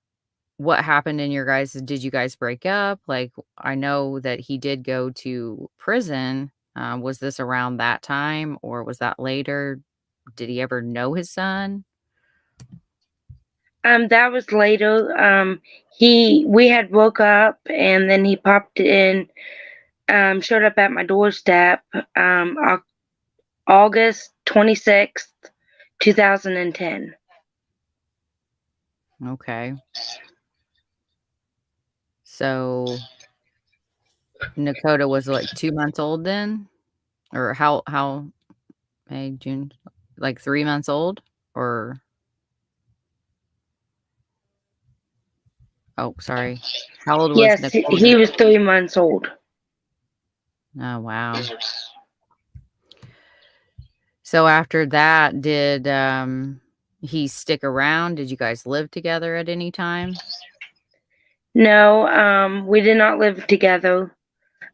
what happened in your guys? Did you guys break up? Like, I know that he did go to prison. Was this around that time or was that later? Did he ever know his son? That was later. We had woke up and then he popped in, showed up at my doorstep, August 26th, 2010. Okay. So Nakota was like 2 months old then? Or how May, June, like 3 months old? Or oh, sorry. How old was Yes, he Nakota? was 3 months old. Oh, wow. So after that, did he stick around? Did you guys live together at any time? No, we did not live together.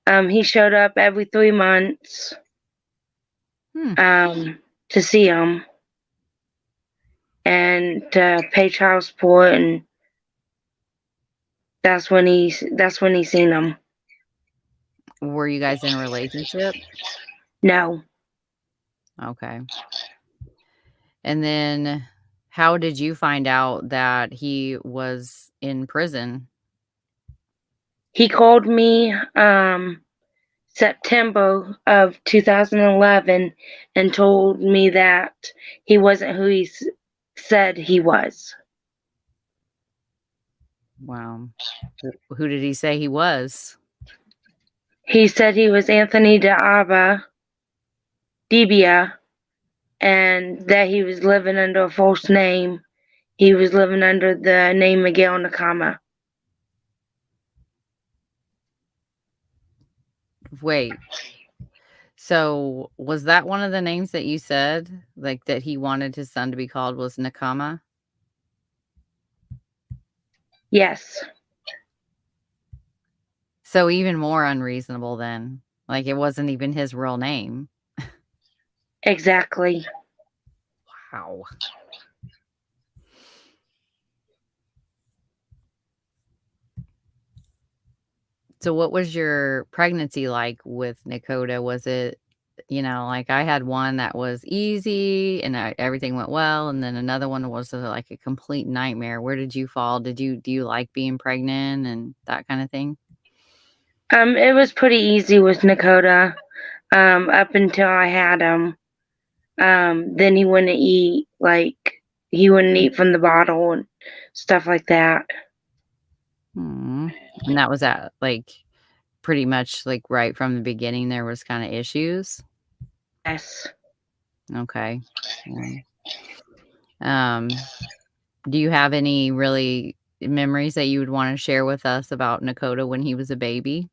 He showed up every 3 months to see him and to pay child support, and that's when he seen him. Were you guys in a relationship? No. Okay. And then how did you find out that he was in prison? He called me September of 2011 and told me that he wasn't who he said he was. Wow. Who did he say he was? He said he was Anthony Dibiah, and that he was living under a false name. He was living under the name Miguel Nakama. Wait. So was that one of the names that you said, like that he wanted his son to be called was Nakama? Yes. So even more unreasonable then. Like it wasn't even his real name. Exactly. Wow. So what was your pregnancy like with Nakota? Was it, like I had one that was easy and everything went well, and then another one was like a complete nightmare. Where did you fall? Do you like being pregnant and that kind of thing? It was pretty easy with Nakota, up until I had him. Then he wouldn't eat, he wouldn't eat from the bottle and stuff like that. And that was at pretty much like right from the beginning there was kind of issues. Yes. Okay. Do you have any really memories that you would want to share with us about Nakota when he was a baby?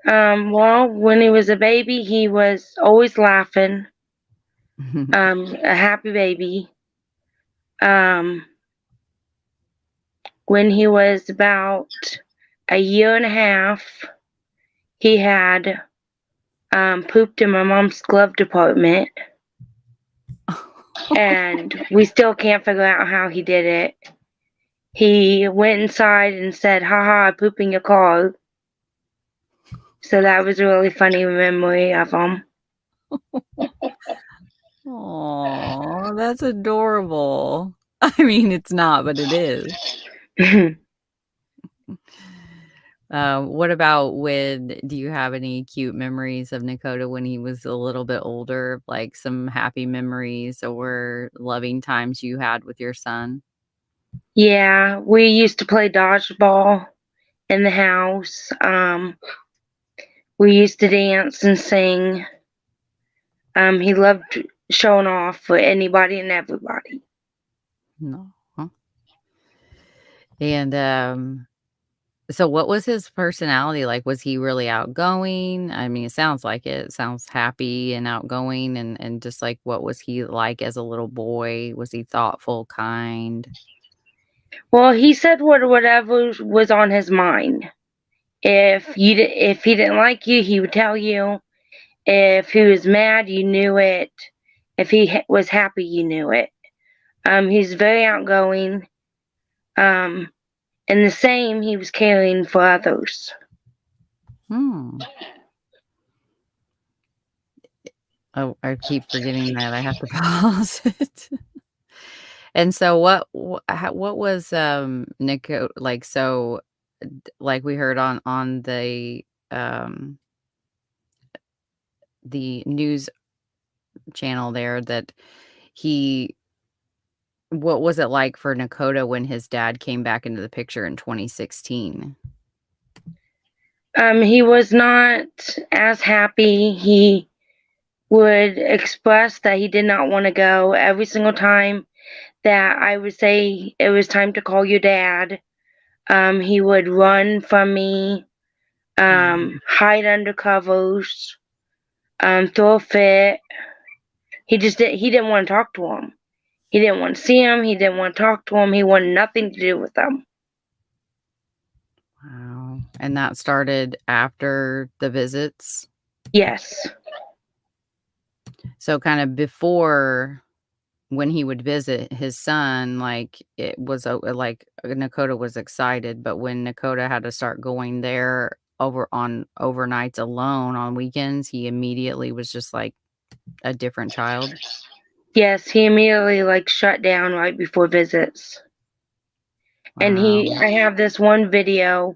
Well, when he was a baby, he was always laughing. A happy baby. When he was about a year and a half, he had pooped in my mom's glove department. And we still can't figure out how he did it. He went inside and said, "Haha, I pooped in your car." So that was a really funny memory of him. Oh, that's adorable. I mean, it's not, but it is. What about do you have any cute memories of Nakota when he was a little bit older, like some happy memories or loving times you had with your son? Yeah, we used to play dodgeball in the house. We used to dance and sing. He loved showing off for anybody and everybody. No. Huh? And so what was his personality like? Was he really outgoing? I mean, it sounds like it. It sounds happy and outgoing, and just like what was he like as a little boy? Was he thoughtful, kind? Well, he said whatever was on his mind. If he didn't like you, he would tell you. If he was mad, you knew it. If he was happy, you knew it. He's very outgoing. And the same, he was caring for others. Oh, I keep forgetting that I have to pause it. And so what was Nico like? So like we heard on the news channel there that what was it like for Nakota when his dad came back into the picture in 2016? He was not as happy. He would express that he did not want to go every single time that I would say it was time to call your dad. He would run from me, hide under covers, throw a fit. He didn't want to talk to him. He didn't want to see him. He didn't want to talk to him. He wanted nothing to do with them. Wow. And that started after the visits? Yes. So kind of before, when he would visit his son, like, it was like Nakota was excited, but when Nakota had to start going there on overnights alone on weekends, he immediately was just like a different child. Yes, he immediately shut down right before visits. Wow. And I have this one video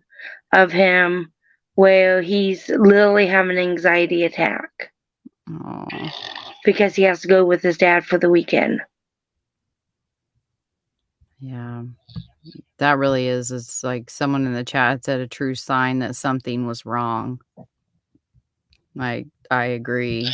of him where he's literally having an anxiety attack. Oh. Because he has to go with his dad for the weekend. Yeah. That really is. It's like someone in the chat said a true sign that something was wrong. I agree.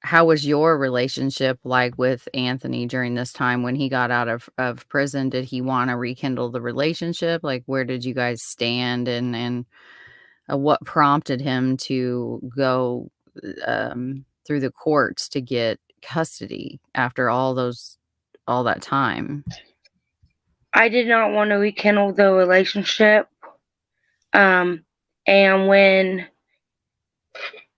How was your relationship like with Anthony during this time when he got out of prison? Did he want to rekindle the relationship? Like, where did you guys stand, and what prompted him to go through the courts to get custody after all that time? I did not want to rekindle the relationship. And when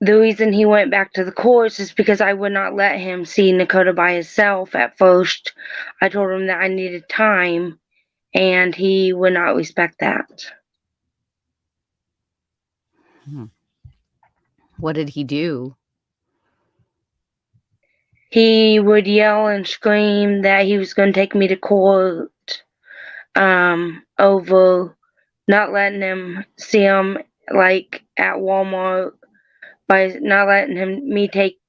the reason he went back to the courts is because I would not let him see Nakota by himself at first. I told him that I needed time, and he would not respect that. What did he do? He would yell and scream that he was going to take me to court over not letting him see him at Walmart, by not letting him take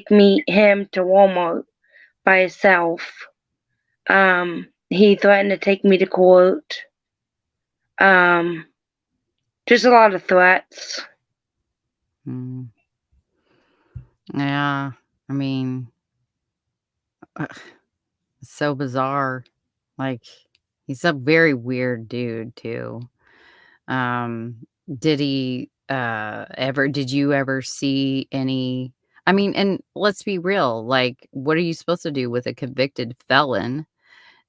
him to Walmart by himself. He threatened to take me to court. Just a lot of threats. Yeah, I mean, it's so bizarre. Like, he's a very weird dude too. Did you ever see any, I mean, and let's be real, like, what are you supposed to do with a convicted felon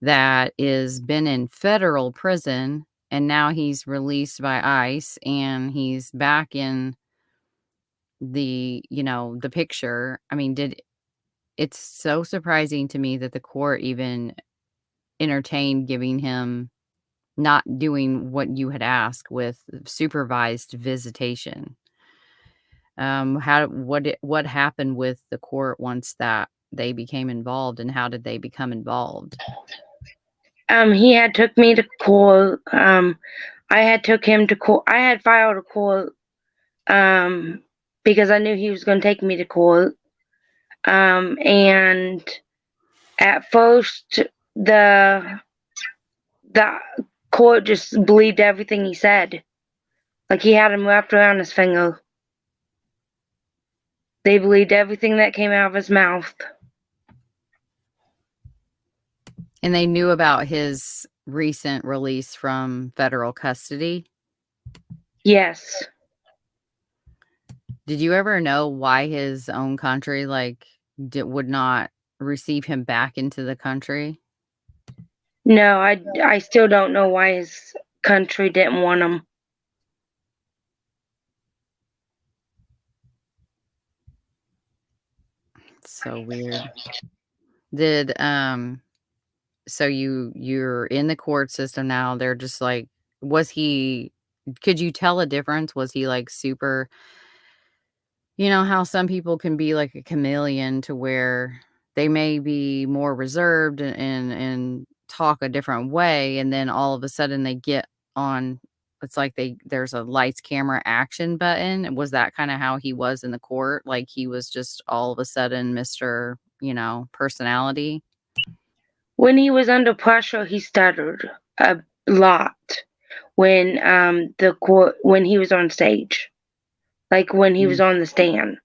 that is been in federal prison and now he's released by ICE and he's back in the picture? I mean, it's so surprising to me that the court even entertained giving him, not doing what you had asked with supervised visitation. What happened with the court once that they became involved, and how did they become involved? He had took me to court. I had took him to court. I had filed a court because I knew he was going to take me to court. And at first, the court just believed everything he said. Like, he had him wrapped around his finger. They believed everything that came out of his mouth. And they knew about his recent release from federal custody? Yes. Did you ever know why his own country would not receive him back into the country? No, I still don't know why his country didn't want him. It's so weird. Did so you're in the court system now. They're just like, could you tell a difference? Was he like super, how some people can be like a chameleon to where they may be more reserved and talk a different way, and then all of a sudden they get on it's like there's a lights, camera, action button. Was that kind of how he was in the court? Like he was just all of a sudden Mr., personality? When he was under pressure, he stuttered a lot when when he was on stage, like when he was on the stand.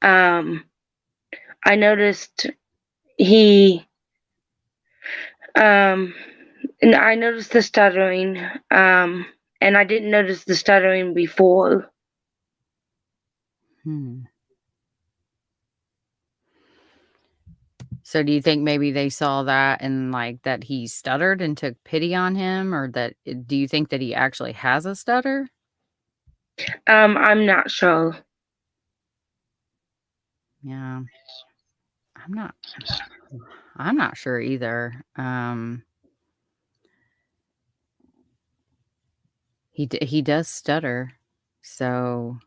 I noticed and I noticed the stuttering, and I didn't notice the stuttering before. So do you think maybe they saw that and like that he stuttered and took pity on him, or do you think that he actually has a stutter? I'm not sure. Yeah. I'm not sure either. He does stutter. So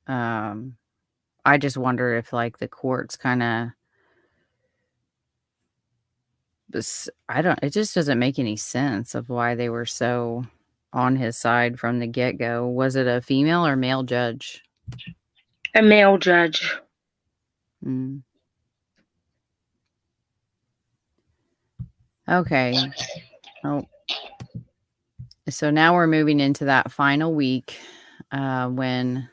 I just wonder if like the courts kind of it just doesn't make any sense of why they were so on his side from the get-go. Was it a female or male judge? A male judge. Okay. Oh. So now we're moving into that final week when,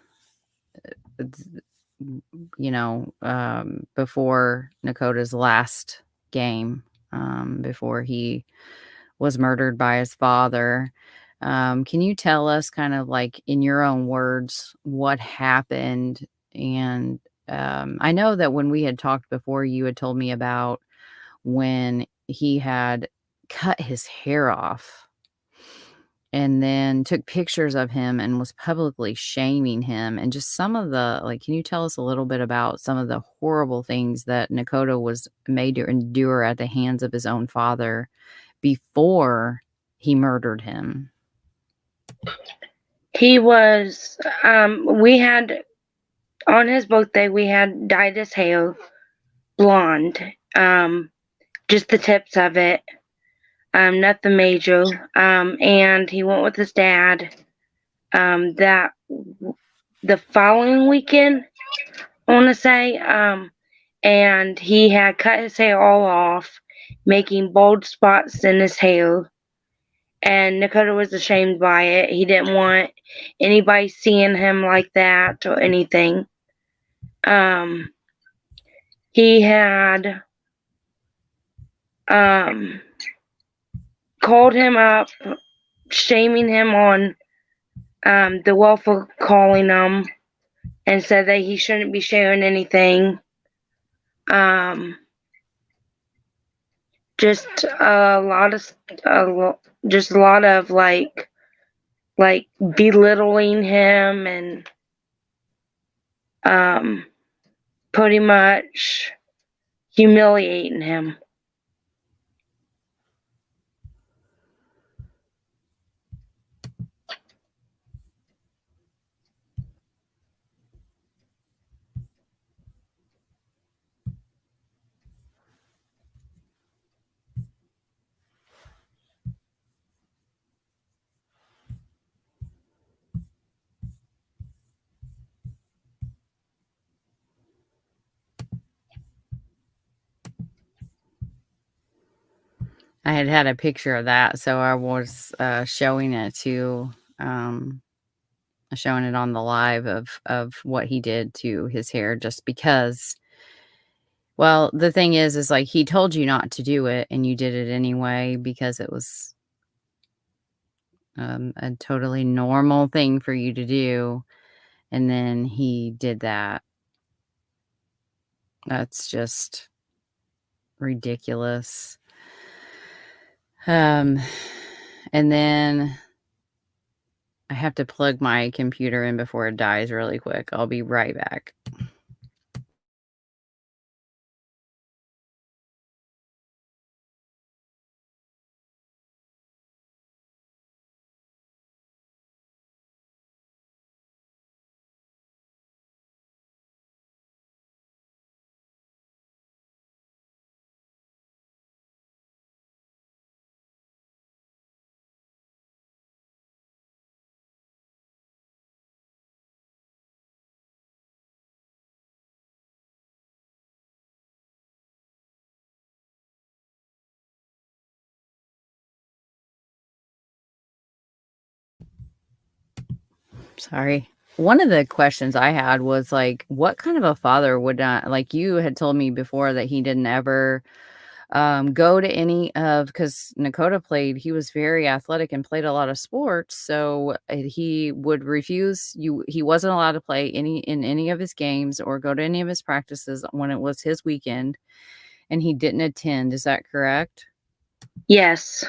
before Nakota's last game, before he was murdered by his father. Can you tell us kind of like in your own words what happened? And I know that when we had talked before, you had told me about when he had cut his hair off and then took pictures of him and was publicly shaming him, and just some of the, like, can you tell us a little bit about some of the horrible things that Nakota was made to endure at the hands of his own father before he murdered him? He was, we had, on his birthday, we had dyed his hair blonde, just the tips of it, nothing major, and he went with his dad, that the following weekend, I want to say, and he had cut his hair all off, making bald spots in his hair, and Nakota was ashamed by it. He didn't want anybody seeing him like that or anything. He had called him up, shaming him on the welfare, calling him, and said that he shouldn't be sharing anything. Just a lot of like belittling him and pretty much humiliating him. I had a picture of that, so I was showing it on the live of what he did to his hair, just because. Well, the thing is like he told you not to do it, and you did it anyway because it was a totally normal thing for you to do, and then he did that. That's just ridiculous. And then I have to plug my computer in before it dies really quick. I'll be right back. Sorry. One of the questions I had was like, what kind of a father would not, like you had told me before that he didn't ever go to any of, because Nakota played, he was very athletic and played a lot of sports. So he would refuse you. He wasn't allowed to play in any of his games or go to any of his practices when it was his weekend, and he didn't attend. Is that correct? Yes.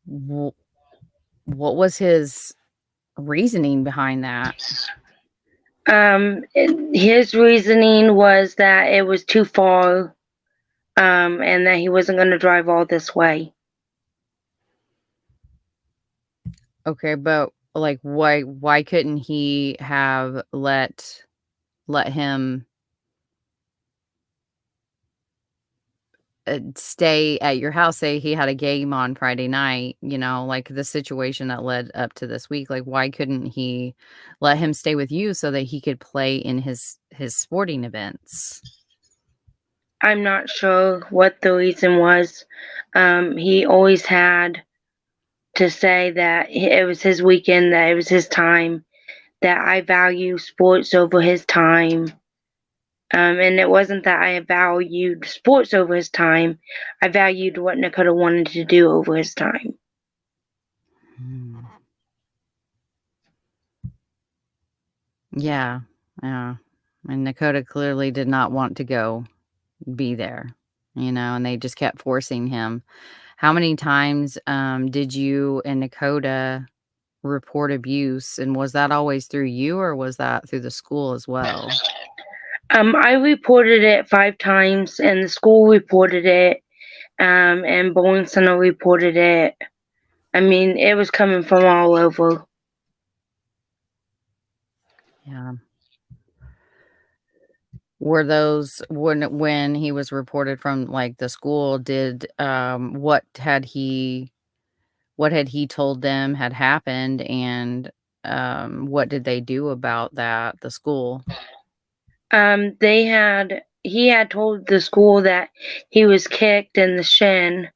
What was his reasoning behind that? His reasoning was that it was too far, and that he wasn't going to drive all this way. Okay, but like why couldn't he have let him stay at your house? Say he had a game on Friday night, like the situation that led up to this week. Like, why couldn't he let him stay with you so that he could play in his sporting events? I'm not sure what the reason was. He always had to say that it was his weekend, that it was his time, that I value sports over his time. And it wasn't that I valued sports over his time. I valued what Nakota wanted to do over his time. Yeah. And Nakota clearly did not want to be there, and they just kept forcing him. How many times did you and Nakota report abuse, and was that always through you or was that through the school as well? I reported it 5 times, and the school reported it, and Bowling Center reported it. I mean, it was coming from all over. Yeah. Were those when he was reported from like the school, did what had he told them had happened, and what did they do about that, the school? He had told the school that he was kicked in the shin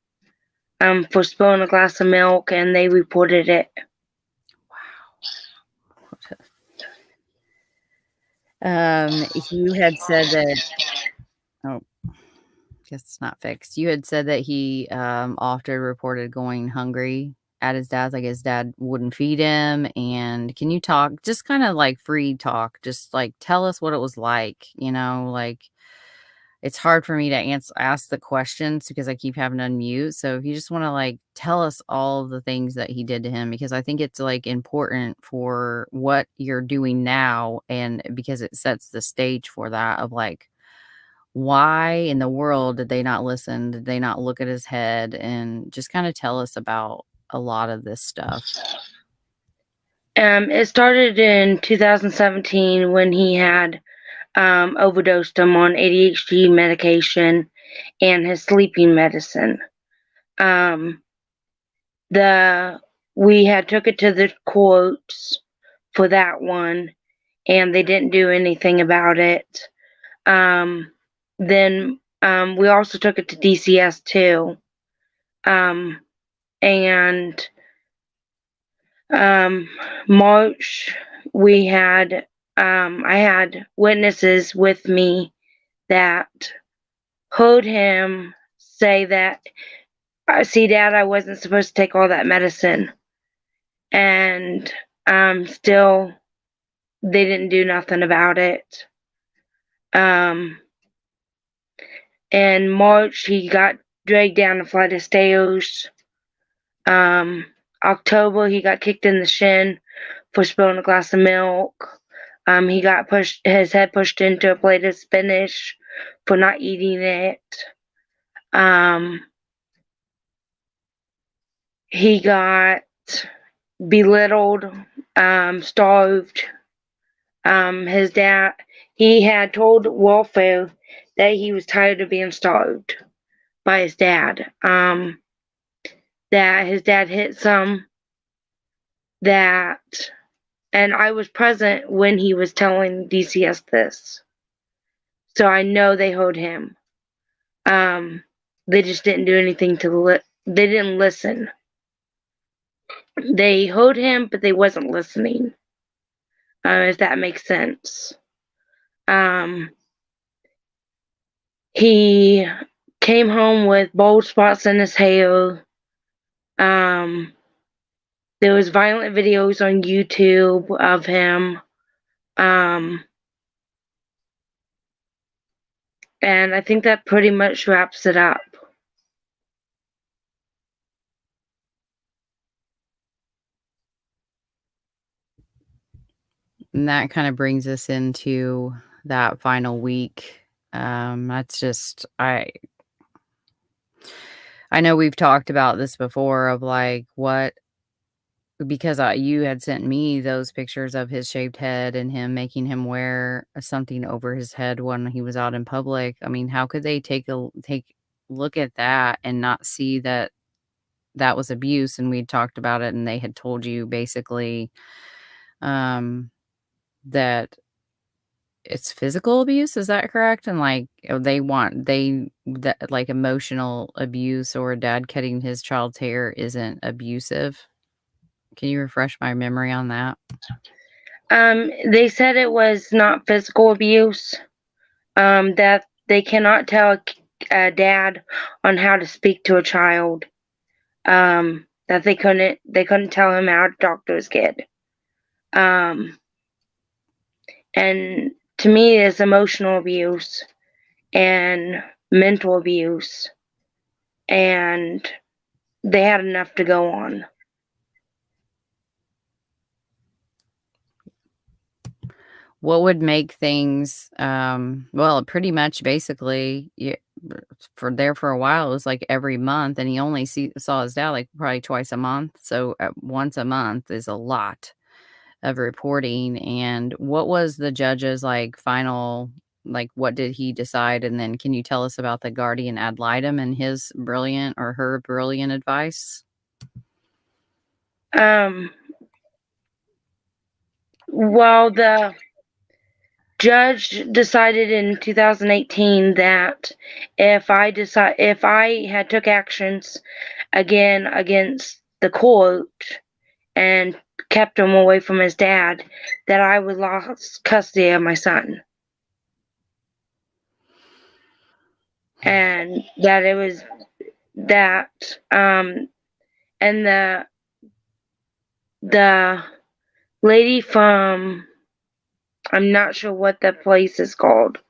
for spilling a glass of milk, and they reported it. You had said that, oh, guess it's not fixed. You had said that he often reported going hungry at his dad's, like his dad wouldn't feed him. And can you talk, just kind of like free talk, just like tell us what it was like, like it's hard for me to ask the questions because I keep having to unmute. So if you just want to like tell us all of the things that he did to him, because I think it's like important for what you're doing now, and because it sets the stage for that of like, why in the world did they not listen? Did they not look at his head? And just kind of tell us about a lot of this stuff. It started in 2017 when he had overdosed him on ADHD medication and his sleeping medicine. We had took it to the courts for that one, and they didn't do anything about it. Then we also took it to DCS too. And March, I had witnesses with me that heard him say that, see, Dad, I wasn't supposed to take all that medicine. And still, they didn't do nothing about it. In March, he got dragged down a flight of stairs. October, he got kicked in the shin for spilling a glass of milk. He got his head pushed into a plate of spinach for not eating it. He got belittled, starved. His dad, he had told welfare that he was tired of being starved by his dad. That his dad hit some, and I was present when he was telling DCS this. So I know they heard him. They just didn't do anything they didn't listen. they heard him, but they wasn't listening. If that makes sense. He came home with bald spots in his hair. There was violent videos on YouTube of him. And I think that pretty much wraps it up. And that kind of brings us into that final week. That's just, I know we've talked about this before of like what, because you had sent me those pictures of his shaved head and him making him wear something over his head when he was out in public. I mean, how could they take a look at that and not see that that was abuse? And we'd talked about it, and they had told you basically that it's physical abuse. Is that correct? And like that like emotional abuse or a dad cutting his child's hair isn't abusive. Can you refresh my memory on that? They said it was not physical abuse. That they cannot tell a dad on how to speak to a child. That they couldn't tell him how to talk to his kid. And to me, it's emotional abuse and mental abuse, and they had enough to go on. What would make things, well, pretty much basically, for a while, it was like every month, and he only saw his dad like probably twice a month. So once a month is a lot of reporting. And what was the judge's like final, like what did he decide? And then can you tell us about the guardian ad litem and his brilliant or her brilliant advice? Well, the judge decided in 2018 that if I had took actions again against the court and kept him away from his dad, that I would lost custody of my son. And that it was that and the lady from, I'm not sure what the place is called,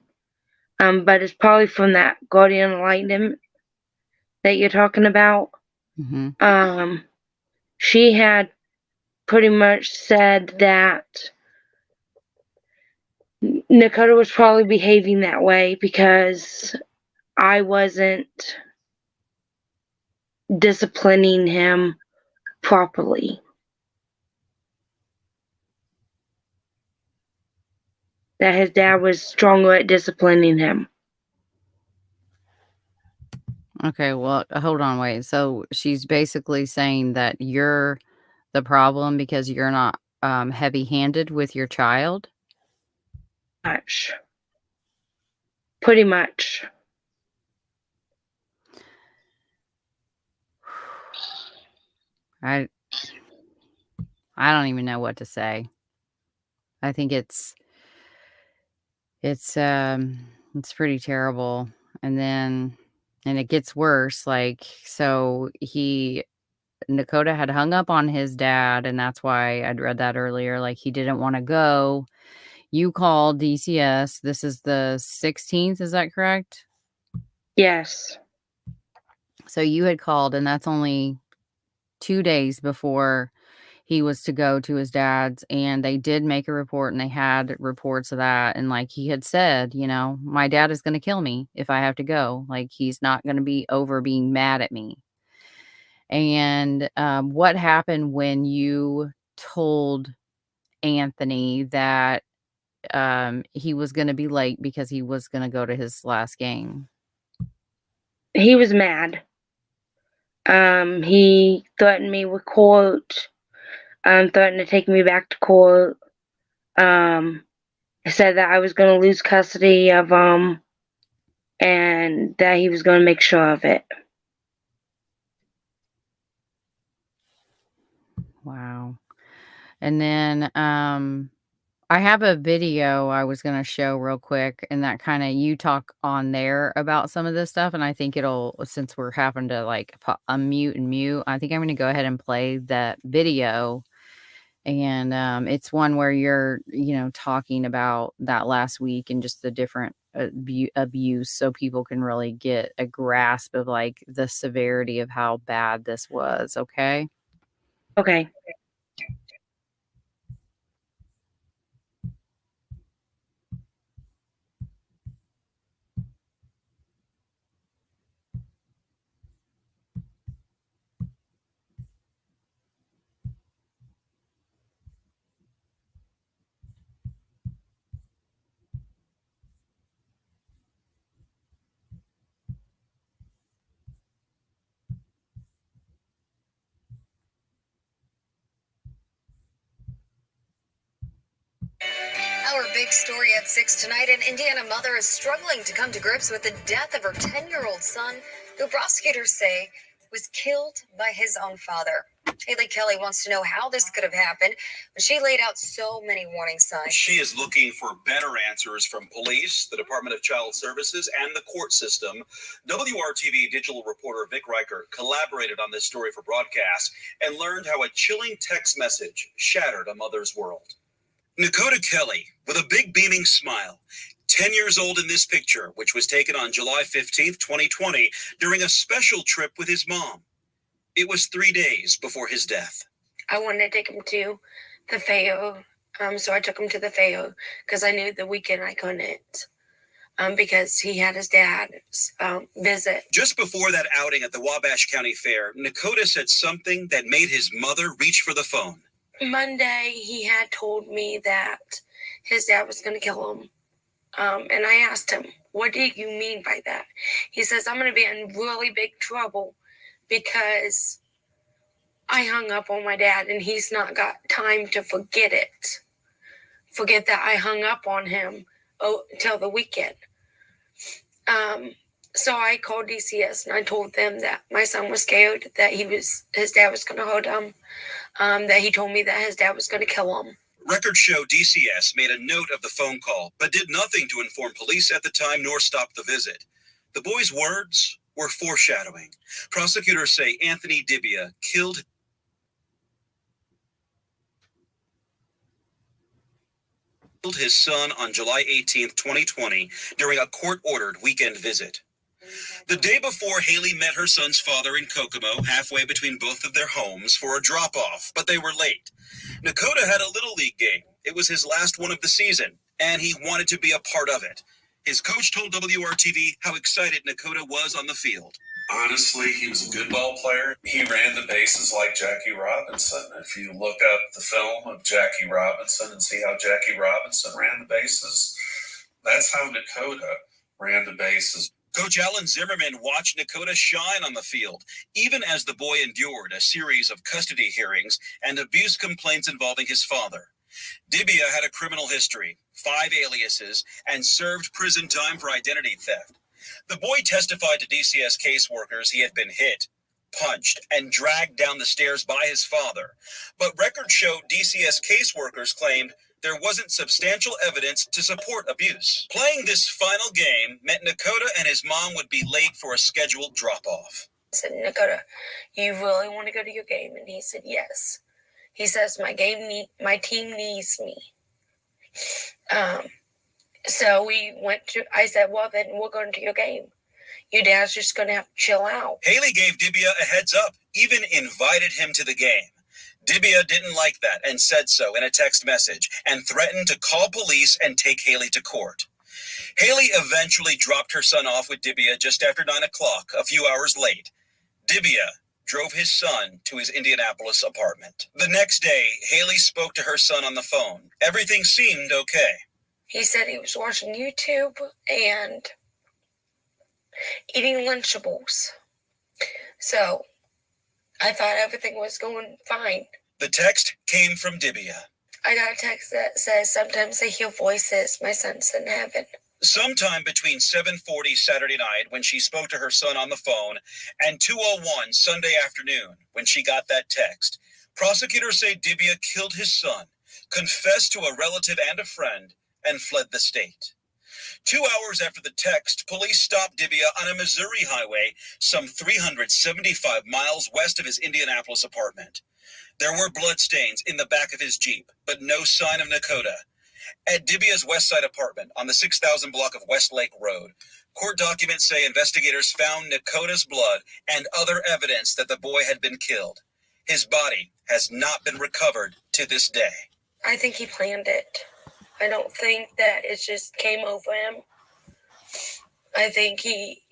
but it's probably from that guardian ad litem that you're talking about. Mm-hmm. She had pretty much said that Nakota was probably behaving that way because I wasn't disciplining him properly. That his dad was stronger at disciplining him. Okay, well, hold on, wait. So she's basically saying that you're the problem because you're not heavy-handed with your child? Pretty much. I don't even know what to say. I think it's pretty terrible. And it gets worse. Like, so Nakota had hung up on his dad, and that's why I'd read that earlier. Like, he didn't want to go. You called DCS. This is the 16th. Is that correct? Yes. So you had called, and that's only 2 days before he was to go to his dad's, and they did make a report, and they had reports of that. And like he had said, my dad is going to kill me if I have to go. Like, he's not going to be over being mad at me. And what happened when you told Anthony that he was going to be late because he was going to go to his last game? He was mad. He threatened me with court. Threatened to take me back to court. Said that I was going to lose custody of him, and that he was going to make sure of it. And then I have a video I was going to show real quick, and that kind of you talk on there about some of this stuff. And I think it'll, since we're having to like unmute and mute, I think I'm going to go ahead and play that video. And it's one where you're, talking about that last week and just the different abuse, so people can really get a grasp of like the severity of how bad this was. Okay. Okay. Our big story at 6 tonight. An Indiana mother is struggling to come to grips with the death of her 10-year-old son, who prosecutors say was killed by his own father. Hayley Kelly wants to know how this could have happened, but she laid out so many warning signs. She is looking for better answers from police, the Department of Child Services, and the court system. WRTV digital reporter Vic Reichert collaborated on this story for broadcast and learned how a chilling text message shattered a mother's world. Nakota Kelly, with a big beaming smile, 10 years old in this picture, which was taken on July 15th, 2020, during a special trip with his mom. It was 3 days before his death. I wanted to take him to the FAO, so I took him to the FAO because I knew the weekend I couldn't, because he had his dad's visit. Just before that outing at the Wabash County Fair, Nakota said something that made his mother reach for the phone. Monday, he had told me that his dad was going to kill him. And I asked him, what do you mean by that? He says, I'm going to be in really big trouble because I hung up on my dad and he's not got time to forget it. Forget that I hung up on him till the weekend. So I called DCS and I told them that my son was scared, that his dad was going to hold him, that he told me that his dad was going to kill him. Records show DCS made a note of the phone call, but did nothing to inform police at the time nor stop the visit. The boy's words were foreshadowing. Prosecutors say Anthony Dibiah killed his son on July 18th, 2020, during a court-ordered weekend visit. The day before, Hayley met her son's father in Kokomo, halfway between both of their homes, for a drop-off, but they were late. Nakota had a Little League game. It was his last one of the season, and he wanted to be a part of it. His coach told WRTV how excited Nakota was on the field. Honestly, he was a good ball player. He ran the bases like Jackie Robinson. If you look up the film of Jackie Robinson and see how Jackie Robinson ran the bases, that's how Nakota ran the bases. Coach Alan Zimmerman watched Nakota shine on the field, even as the boy endured a series of custody hearings and abuse complaints involving his father. Dibiah had a criminal history, 5 aliases, and served prison time for identity theft. The boy testified to DCS caseworkers he had been hit, punched, and dragged down the stairs by his father. But records showed DCS caseworkers claimed there wasn't substantial evidence to support abuse. Playing this final game meant Nakota and his mom would be late for a scheduled drop-off. I said, Nakota, you really want to go to your game? And he said, yes. He says, my team needs me. So I said, well, then we're going to your game. Your dad's just going to have to chill out. Hayley gave Dibiah a heads up, even invited him to the game. Dibiah didn't like that and said so in a text message and threatened to call police and take Hayley to court. Hayley eventually dropped her son off with Dibiah just after 9 o'clock, a few hours late. Dibiah drove his son to his Indianapolis apartment. The next day, Hayley spoke to her son on the phone. Everything seemed okay. He said he was watching YouTube and eating Lunchables. So I thought everything was going fine. The text came from Dibiah. I got a text that says, sometimes I hear voices, my son's in heaven. Sometime between 7:40 Saturday night, when she spoke to her son on the phone, and 2:01 Sunday afternoon, when she got that text, Prosecutors say Dibiah killed his son, confessed to a relative and a friend, and fled the state. 2 hours after the text, police stopped Dibiah on a Missouri highway some 375 miles west of his Indianapolis apartment. There were bloodstains in the back of his Jeep, but no sign of Nakota. At Dibiah's West Side apartment on the 6,000 block of Westlake Road, court documents say investigators found Nakota's blood and other evidence that the boy had been killed. His body has not been recovered to this day. I think he planned it. I don't think that it just came over him. I think he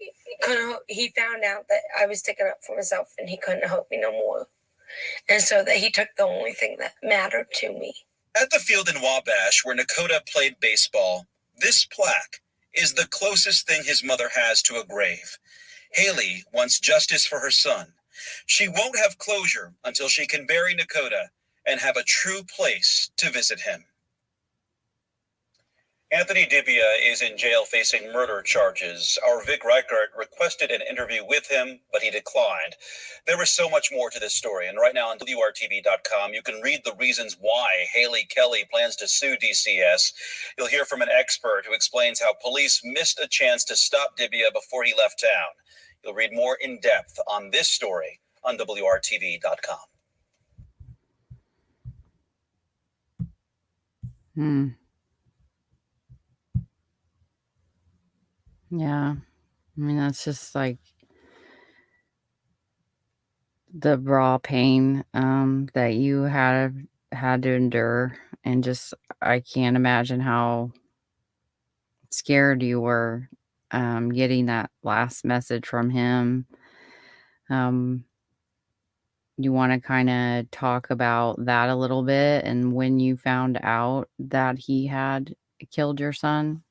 found out that I was sticking up for myself and he couldn't help me no more. And so that he took the only thing that mattered to me. At the field in Wabash, where Nakota played baseball, this plaque is the closest thing his mother has to a grave. Hayley wants justice for her son. She won't have closure until she can bury Nakota and have a true place to visit him. Anthony Dibiah is in jail facing murder charges. Our Vic Reichert requested an interview with him, but he declined. There is so much more to this story, and right now on WRTV.com, you can read the reasons why Hayley Kelly plans to sue DCS. You'll hear from an expert who explains how police missed a chance to stop Dibiah before he left town. You'll read more in depth on this story on WRTV.com. Yeah. I mean, that's just like the raw pain that you had to endure. And just, I can't imagine how scared you were getting that last message from him. You want to kind of talk about that a little bit and when you found out that he had killed your son?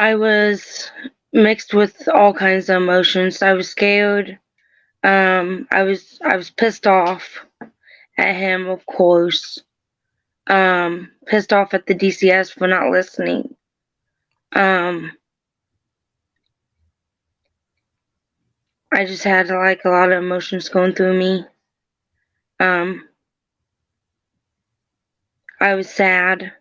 I was mixed with all kinds of emotions. I was scared. I was pissed off at him, of course. Pissed off at the DCS for not listening. I just had like a lot of emotions going through me. I was sad.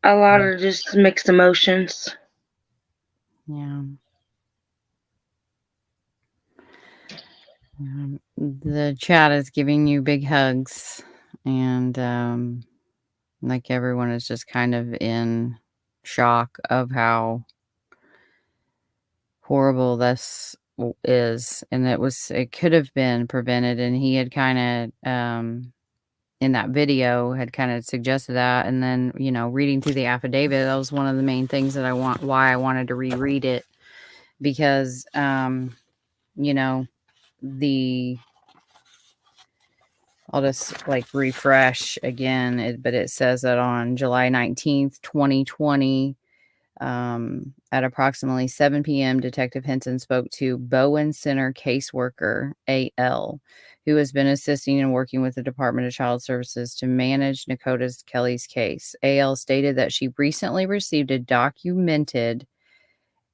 A lot of just mixed emotions. Yeah. The chat is giving you big hugs, and like everyone is just kind of in shock of how horrible this is, and it could have been prevented. And he had kind of in that video had kind of suggested that. And then, reading through the affidavit, that was one of the main things that why I wanted to reread it, because I'll just like refresh again, but it says that on July 19th, 2020, at approximately 7 p.m., Detective Henson spoke to Bowen Center caseworker A.L., who has been assisting and working with the Department of Child Services to manage Nakota Kelly's case. A.L. stated that she recently received a documented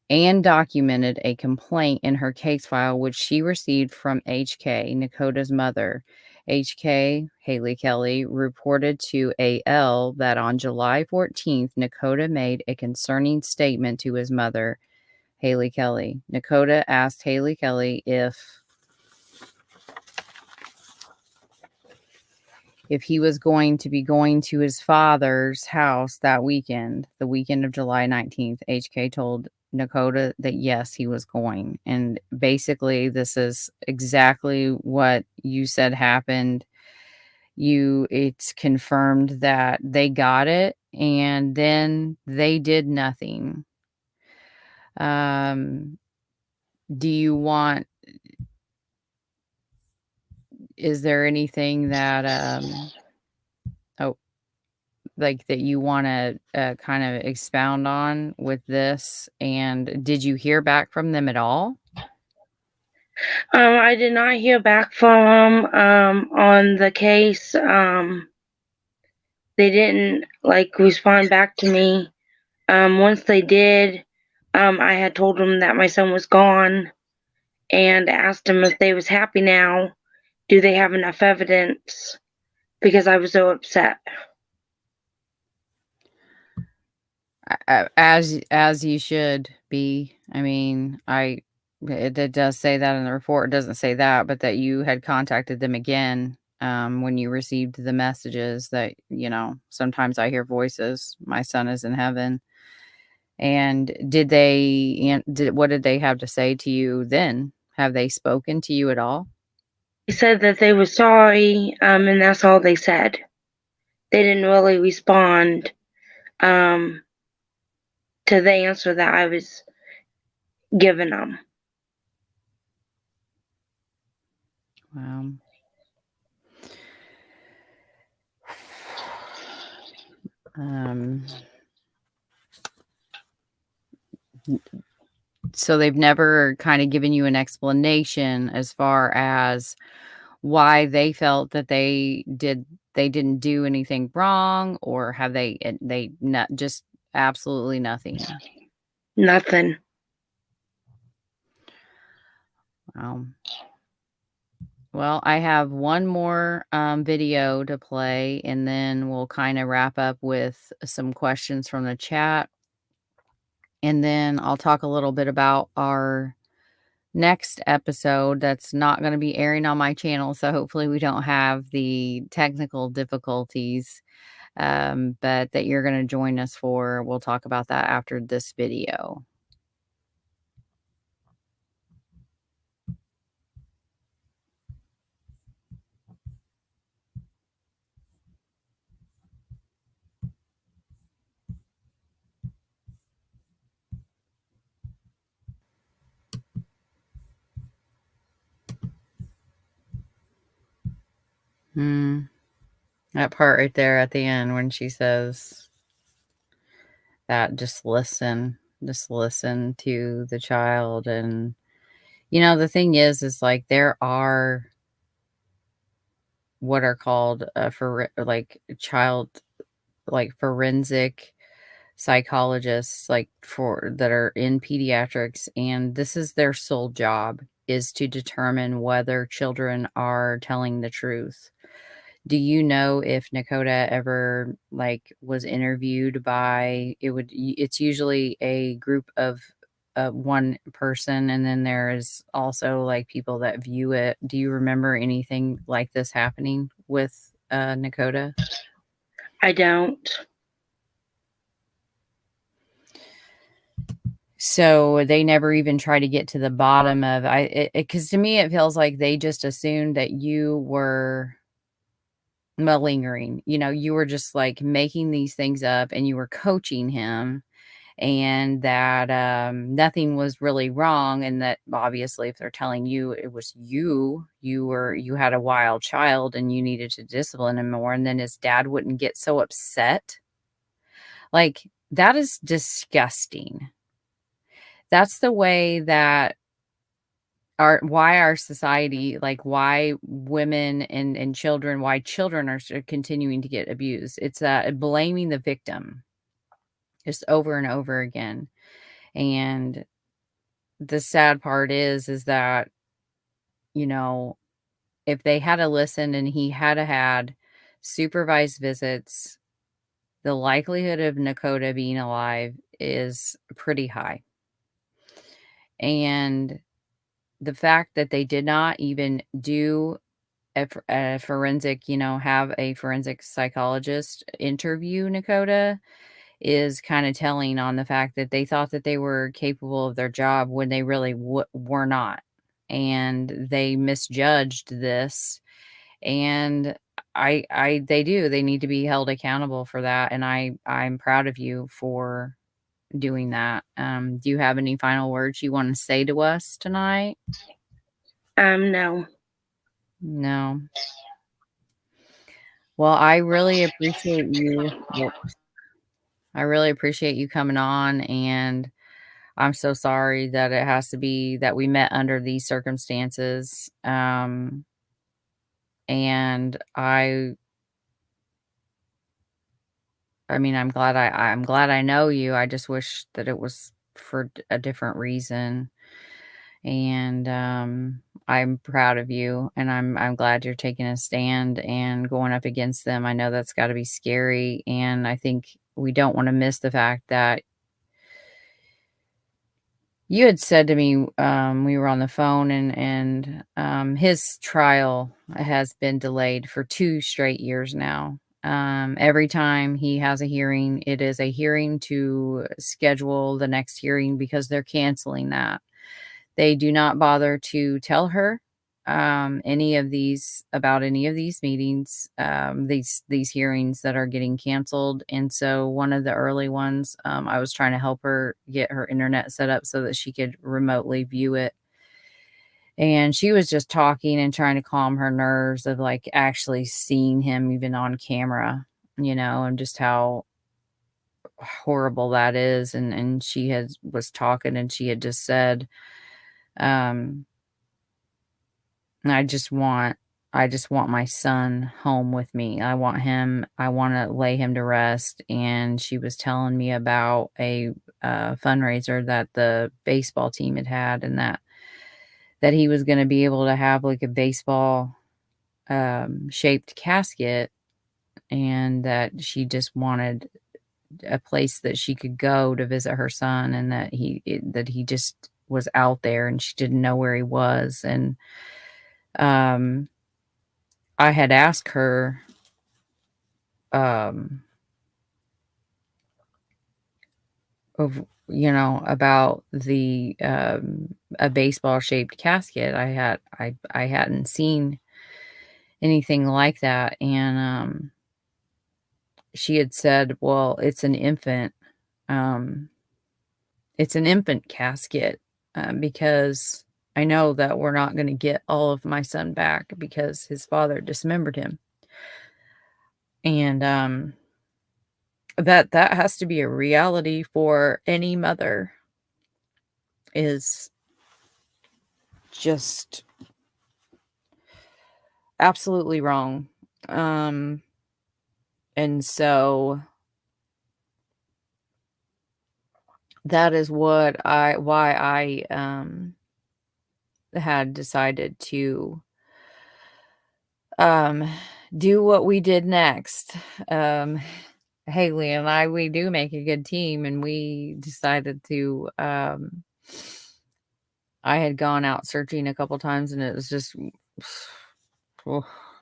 a complaint in her case file, which she received from H.K., Nakota's mother. H.K., Hayley Kelly, reported to A.L. that on July 14th, Nakota made a concerning statement to his mother, Hayley Kelly. Nakota asked Hayley Kelly if he was going to be going to his father's house that weekend, the weekend of July 19th. H.K. told Nakota that yes, he was going. And basically, this is exactly what you said happened. It's confirmed that they got it, and then they did nothing. Is there anything that that you want to kind of expound on with this? And did you hear back from them at all? I did not hear back from them on the case. They didn't respond back to me Once they did, I had told them that my son was gone and asked them if they was happy now. Do they have enough evidence? Because I was so upset. As you should be. I mean, it does say that in the report. It doesn't say that, but that you had contacted them again when you received the messages that, sometimes I hear voices. My son is in heaven. And what did they have to say to you then? Have they spoken to you at all? They said that they were sorry, and that's all they said. They didn't really respond to the answer that I was giving them. Wow. So they've never kind of given you an explanation as far as why they felt that they didn't do anything wrong, or have they not, just absolutely nothing? Nothing. Wow. Well, I have one more video to play, and then we'll kind of wrap up with some questions from the chat. And then I'll talk a little bit about our next episode that's not going to be airing on my channel. So hopefully we don't have the technical difficulties, but that you're going to join us for. We'll talk about that after this video. That part right there at the end when she says that, just listen to the child. And the thing is like, there are what are called forensic psychologists, like that are in pediatrics, and this is their sole job, is to determine whether children are telling the truth. Do you know if Nakota ever was interviewed by it's usually a group of one person, and then there's also people that view it. Do you remember anything like this happening with Nakota? I don't. So they never even try to get to the bottom of because to me it feels like they just assumed that you were malingering. You were just making these things up, and you were coaching him, and that nothing was really wrong, and that obviously if they're telling you it was you had a wild child and you needed to discipline him more, and then his dad wouldn't get so upset. That is disgusting. That's the way that why our society, why women and children, why children are continuing to get abused. It's blaming the victim just over and over again. And the sad part is that, if they had to listen and he had supervised visits, the likelihood of Nakota being alive is pretty high. And the fact that they did not even do a forensic, have a forensic psychologist interview Nakota is kind of telling on the fact that they thought that they were capable of their job when they really were not. And they misjudged this. And they need to be held accountable for that. And I'm proud of you for doing that. Do you have any final words you want to say to us tonight? No. No. Well, I really appreciate you. I really appreciate you coming on, and I'm so sorry that it has to be that we met under these circumstances. And I mean, I'm glad I know you. I just wish that it was for a different reason. And I'm proud of you, and I'm glad you're taking a stand and going up against them. I know that's got to be scary, and I think we don't want to miss the fact that you had said to me, we were on the phone, and his trial has been delayed for 2 straight years now. Every time he has a hearing, it is a hearing to schedule the next hearing because they're canceling that. They do not bother to tell her any of these meetings, these hearings that are getting canceled. And so one of the early ones, I was trying to help her get her internet set up so that she could remotely view it. And she was just talking and trying to calm her nerves of like actually seeing him even on camera, and just how horrible that is. And she was talking, and she had just said, um, I just want my son home with me. I want to lay him to rest. And she was telling me about a fundraiser that the baseball team had, and that he was going to be able to have like a baseball shaped casket, and that she just wanted a place that she could go to visit her son, and that he just was out there, and she didn't know where he was. And I had asked her, about the a baseball shaped casket. I hadn't seen anything like that, and she had said, "Well, it's an infant casket, because I know that we're not going to get all of my son back because his father dismembered him." And that has to be a reality for any mother, is just absolutely wrong. And so that is why I had decided to do what we did next. Hayley and I, we do make a good team, and we decided to I had gone out searching a couple times, and it was just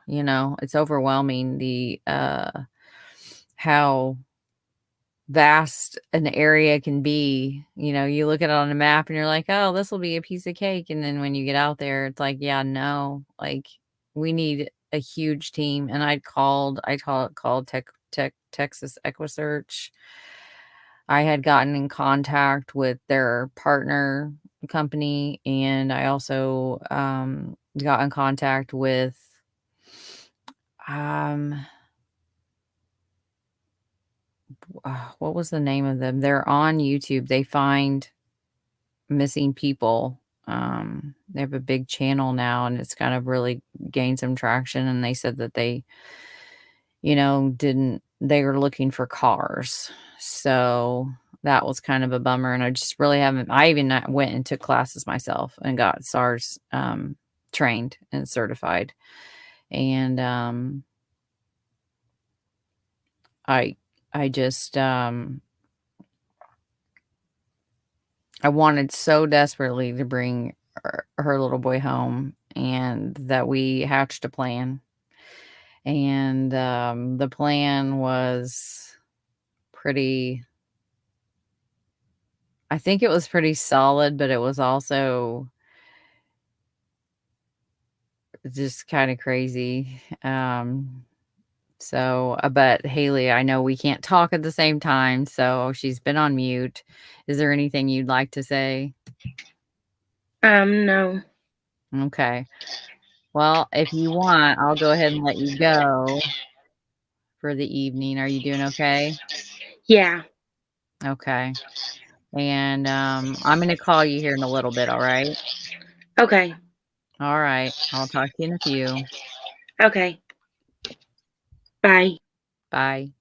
it's overwhelming, the how vast an area can be. You look at it on a map and you're like, oh, this will be a piece of cake. And then when you get out there, it's like, yeah, no, like we need a huge team. And I called Texas EquiSearch. I had gotten in contact with their partner company, and I also got in contact with what was the name of them? They're on YouTube. They find missing people. They have a big channel now, and it's kind of really gained some traction. And they said that they were looking for cars. So that was kind of a bummer. And I just really haven't, I even went and took classes myself and got SARS trained and certified. And I just, I wanted so desperately to bring her little boy home, and that we hatched a plan. And the plan was I think it was pretty solid, but it was also just kind of crazy. But Hayley, I know we can't talk at the same time, so she's been on mute. Is there anything you'd like to say? No. Okay. Well, if you want, I'll go ahead and let you go for the evening. Are you doing okay? Yeah. Okay. And I'm going to call you here in a little bit, all right? Okay. All right. I'll talk to you in a few. Okay. Bye. Bye.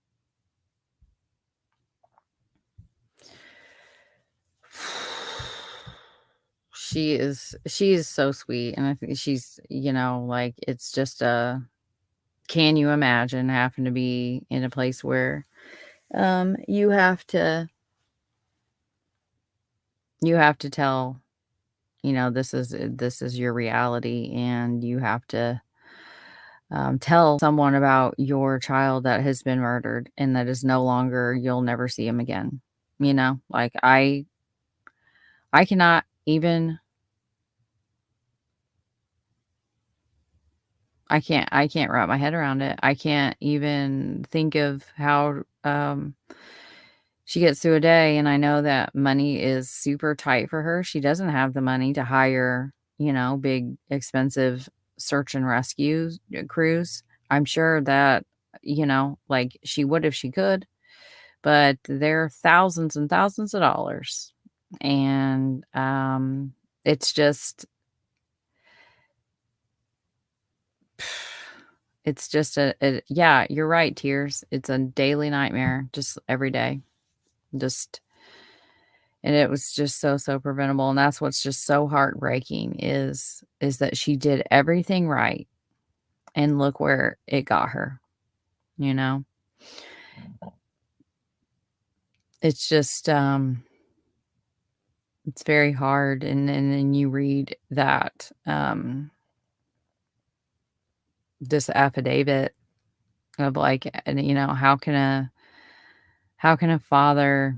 she is so sweet, and I think she's, like, it's just can you imagine having to be in a place where you have to tell, this is your reality, and you have to tell someone about your child that has been murdered and that is no longer, you'll never see him again. Like I cannot even, I can't wrap my head around it. I can't even think of how she gets through a day, and I know that money is super tight for her. She doesn't have the money to hire, big expensive search and rescue crews. I'm sure that, like she would if she could, but they're thousands and thousands of dollars. And it's just yeah, you're right, Tears. It's a daily nightmare, just every day. And it was just so preventable. And that's what's just so heartbreaking is that she did everything right, and look where it got her. It's just it's very hard. And then you read that this affidavit of like, and how can a father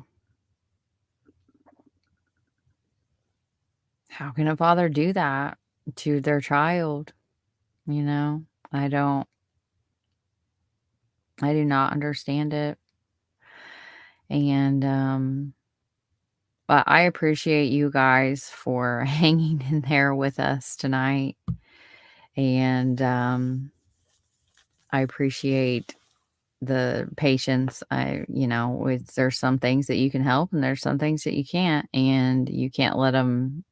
do that to their child? I do not understand it. And but I appreciate you guys for hanging in there with us tonight. And I appreciate the patience. There's some things that you can help, and there's some things that you can't, and you can't let them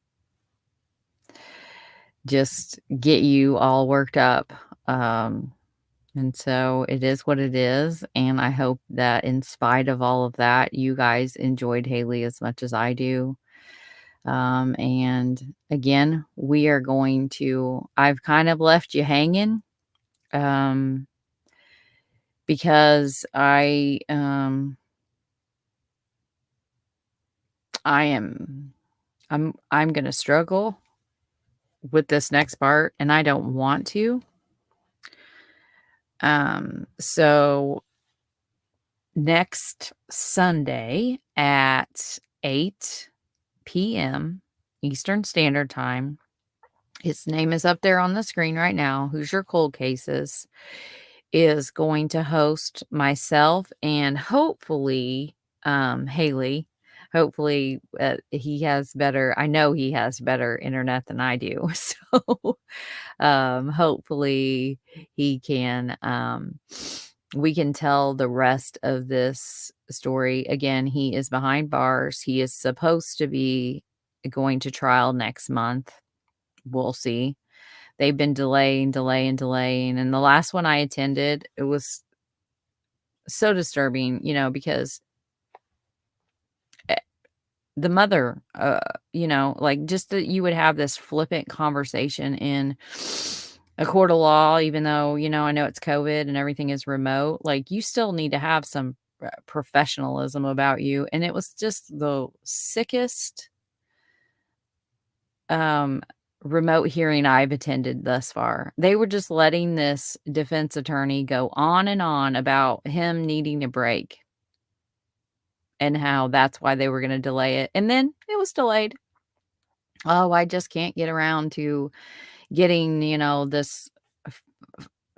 just get you all worked up. And so it is what it is. And I hope that in spite of all of that, you guys enjoyed Hayley as much as I do. And again, we are going to, I've kind of left you hanging, because I'm going to struggle with this next part, and I don't want to. So next Sunday at 8 p.m. Eastern Standard Time, his name is up there on the screen right now, Who's Your Cold Cases, is going to host myself and hopefully Hayley. Hopefully he has better, I know he has better internet than I do. So hopefully he can, we can tell the rest of this story. Again, he is behind bars. He is supposed to be going to trial next month. We'll see. They've been delaying. And the last one I attended, it was so disturbing, because the mother, like just that you would have this flippant conversation in a court of law, even though, I know it's COVID and everything is remote, like you still need to have some professionalism about you. And it was just the sickest remote hearing I've attended thus far. They were just letting this defense attorney go on and on about him needing a break and how that's why they were going to delay it. And then it was delayed. Oh, I just can't get around to getting, this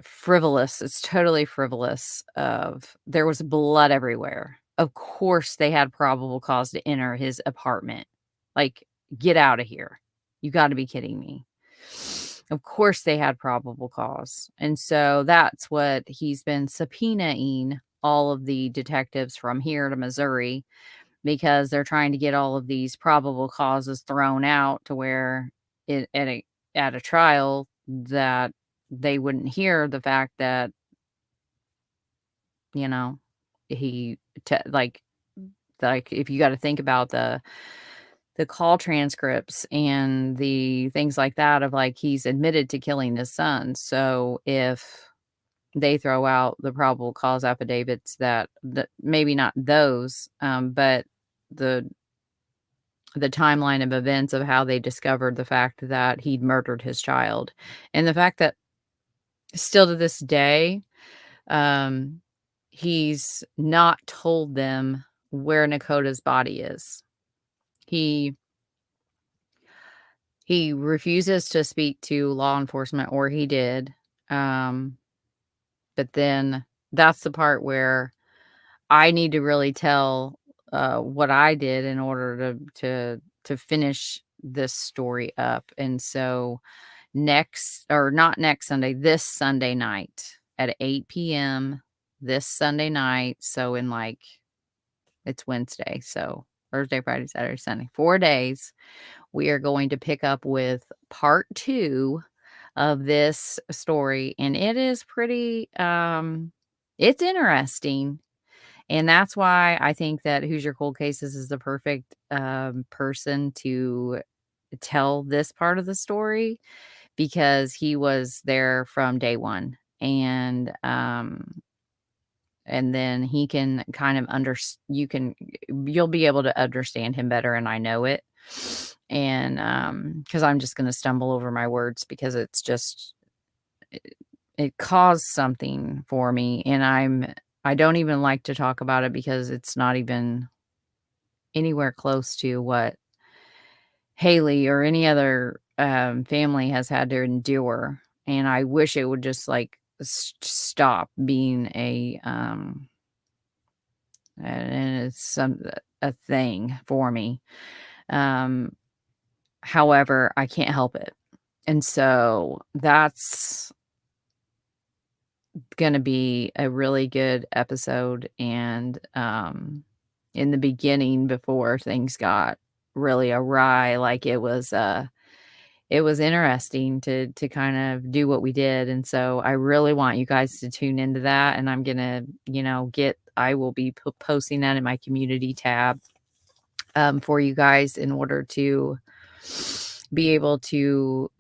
frivolous. It's totally frivolous. There was blood everywhere. Of course they had probable cause to enter his apartment. Like, get out of here. You got to be kidding me. Of course they had probable cause. And so that's what he's been subpoenaing all of the detectives from here to Missouri, because they're trying to get all of these probable causes thrown out to where at a trial that they wouldn't hear the fact that, he like if you got to think about the call transcripts and the things like that of like he's admitted to killing his son. So if they throw out the probable cause affidavits that maybe not those, but the timeline of events of how they discovered the fact that he'd murdered his child, and the fact that still to this day, he's not told them where Nakota's body is. He refuses to speak to law enforcement, or he did. But then that's the part where I need to really tell what I did in order to finish this story up. And so not next Sunday, this Sunday night at 8 p.m. this Sunday night. So in like, it's Wednesday. So Thursday, Friday, Saturday, Sunday, 4 days, we are going to pick up with part 2 of this story. And it is pretty, it's interesting. And that's why I think that Who's Your Cold Cases is the perfect person to tell this part of the story, because he was there from day one. And then he can kind of you'll be able to understand him better, and I know it. And because I'm just going to stumble over my words, because it's just it caused something for me, and I don't even like to talk about it because it's not even anywhere close to what Hayley or any other family has had to endure. And I wish it would just like stop being and it's a thing for me. However, I can't help it. And so that's going to be a really good episode. And in the beginning, before things got really awry, like it was interesting to kind of do what we did. And so I really want you guys to tune into that. And I'm going to, I will be posting that in my community tab for you guys in order to be able to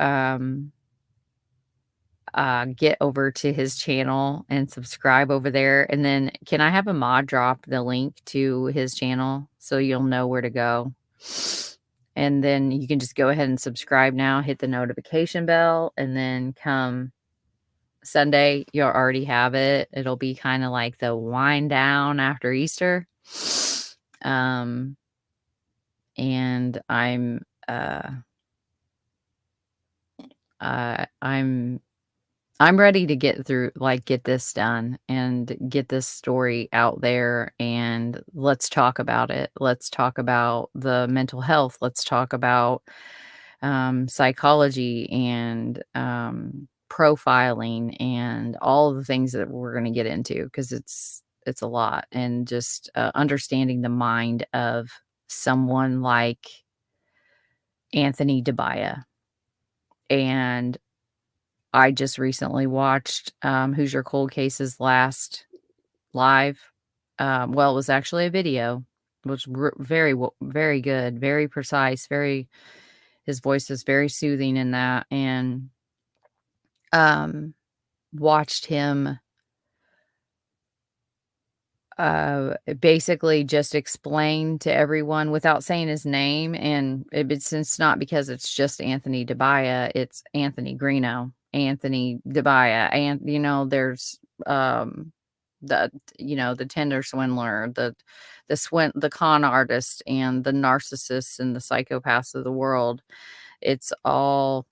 get over to his channel and subscribe over there. And then can I have a mod drop the link to his channel so you'll know where to go? And then you can just go ahead and subscribe now, hit the notification bell, and then come Sunday, you'll already have it. It'll be kind of like the wind down after Easter. And I'm ready to get this done and get this story out there, and let's talk about it. Let's talk about the mental health. Let's talk about psychology and profiling and all of the things that we're going to get into, because it's a lot. And just understanding the mind of someone like Anthony Dibiah. And I just recently watched Who's Your Cold Cases last live. Well, it was actually a video. It was very, very good, very precise, his voice is very soothing in that. And watched him basically just explain to everyone without saying his name. And it's not because it's just Anthony Dibiah, it's Anthony Greeno, Anthony Dibiah, and there's the Tinder swindler, the con artist, and the narcissists and the psychopaths of the world. It all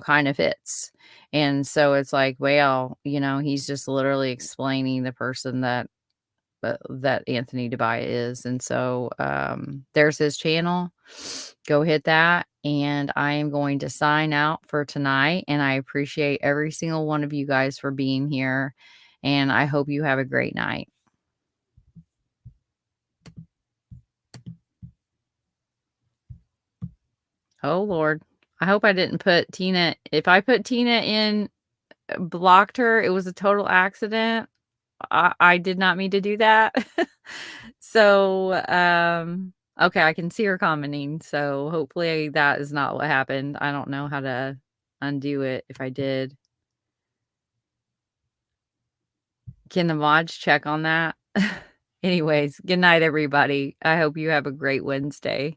kind of fits. And so it's like, well, he's just literally explaining the person that Anthony Dibiah is. And so there's his channel. Go hit that. And I am going to sign out for tonight. And I appreciate every single one of you guys for being here. And I hope you have a great night. Oh, Lord. I hope I didn't put Tina. If I put Tina in, blocked her, it was a total accident. I did not mean to do that. So, Okay, I can see her commenting, so hopefully that is not what happened. I don't know how to undo it if I did. Can the mods check on that? Anyways, good night, everybody. I hope you have a great Wednesday.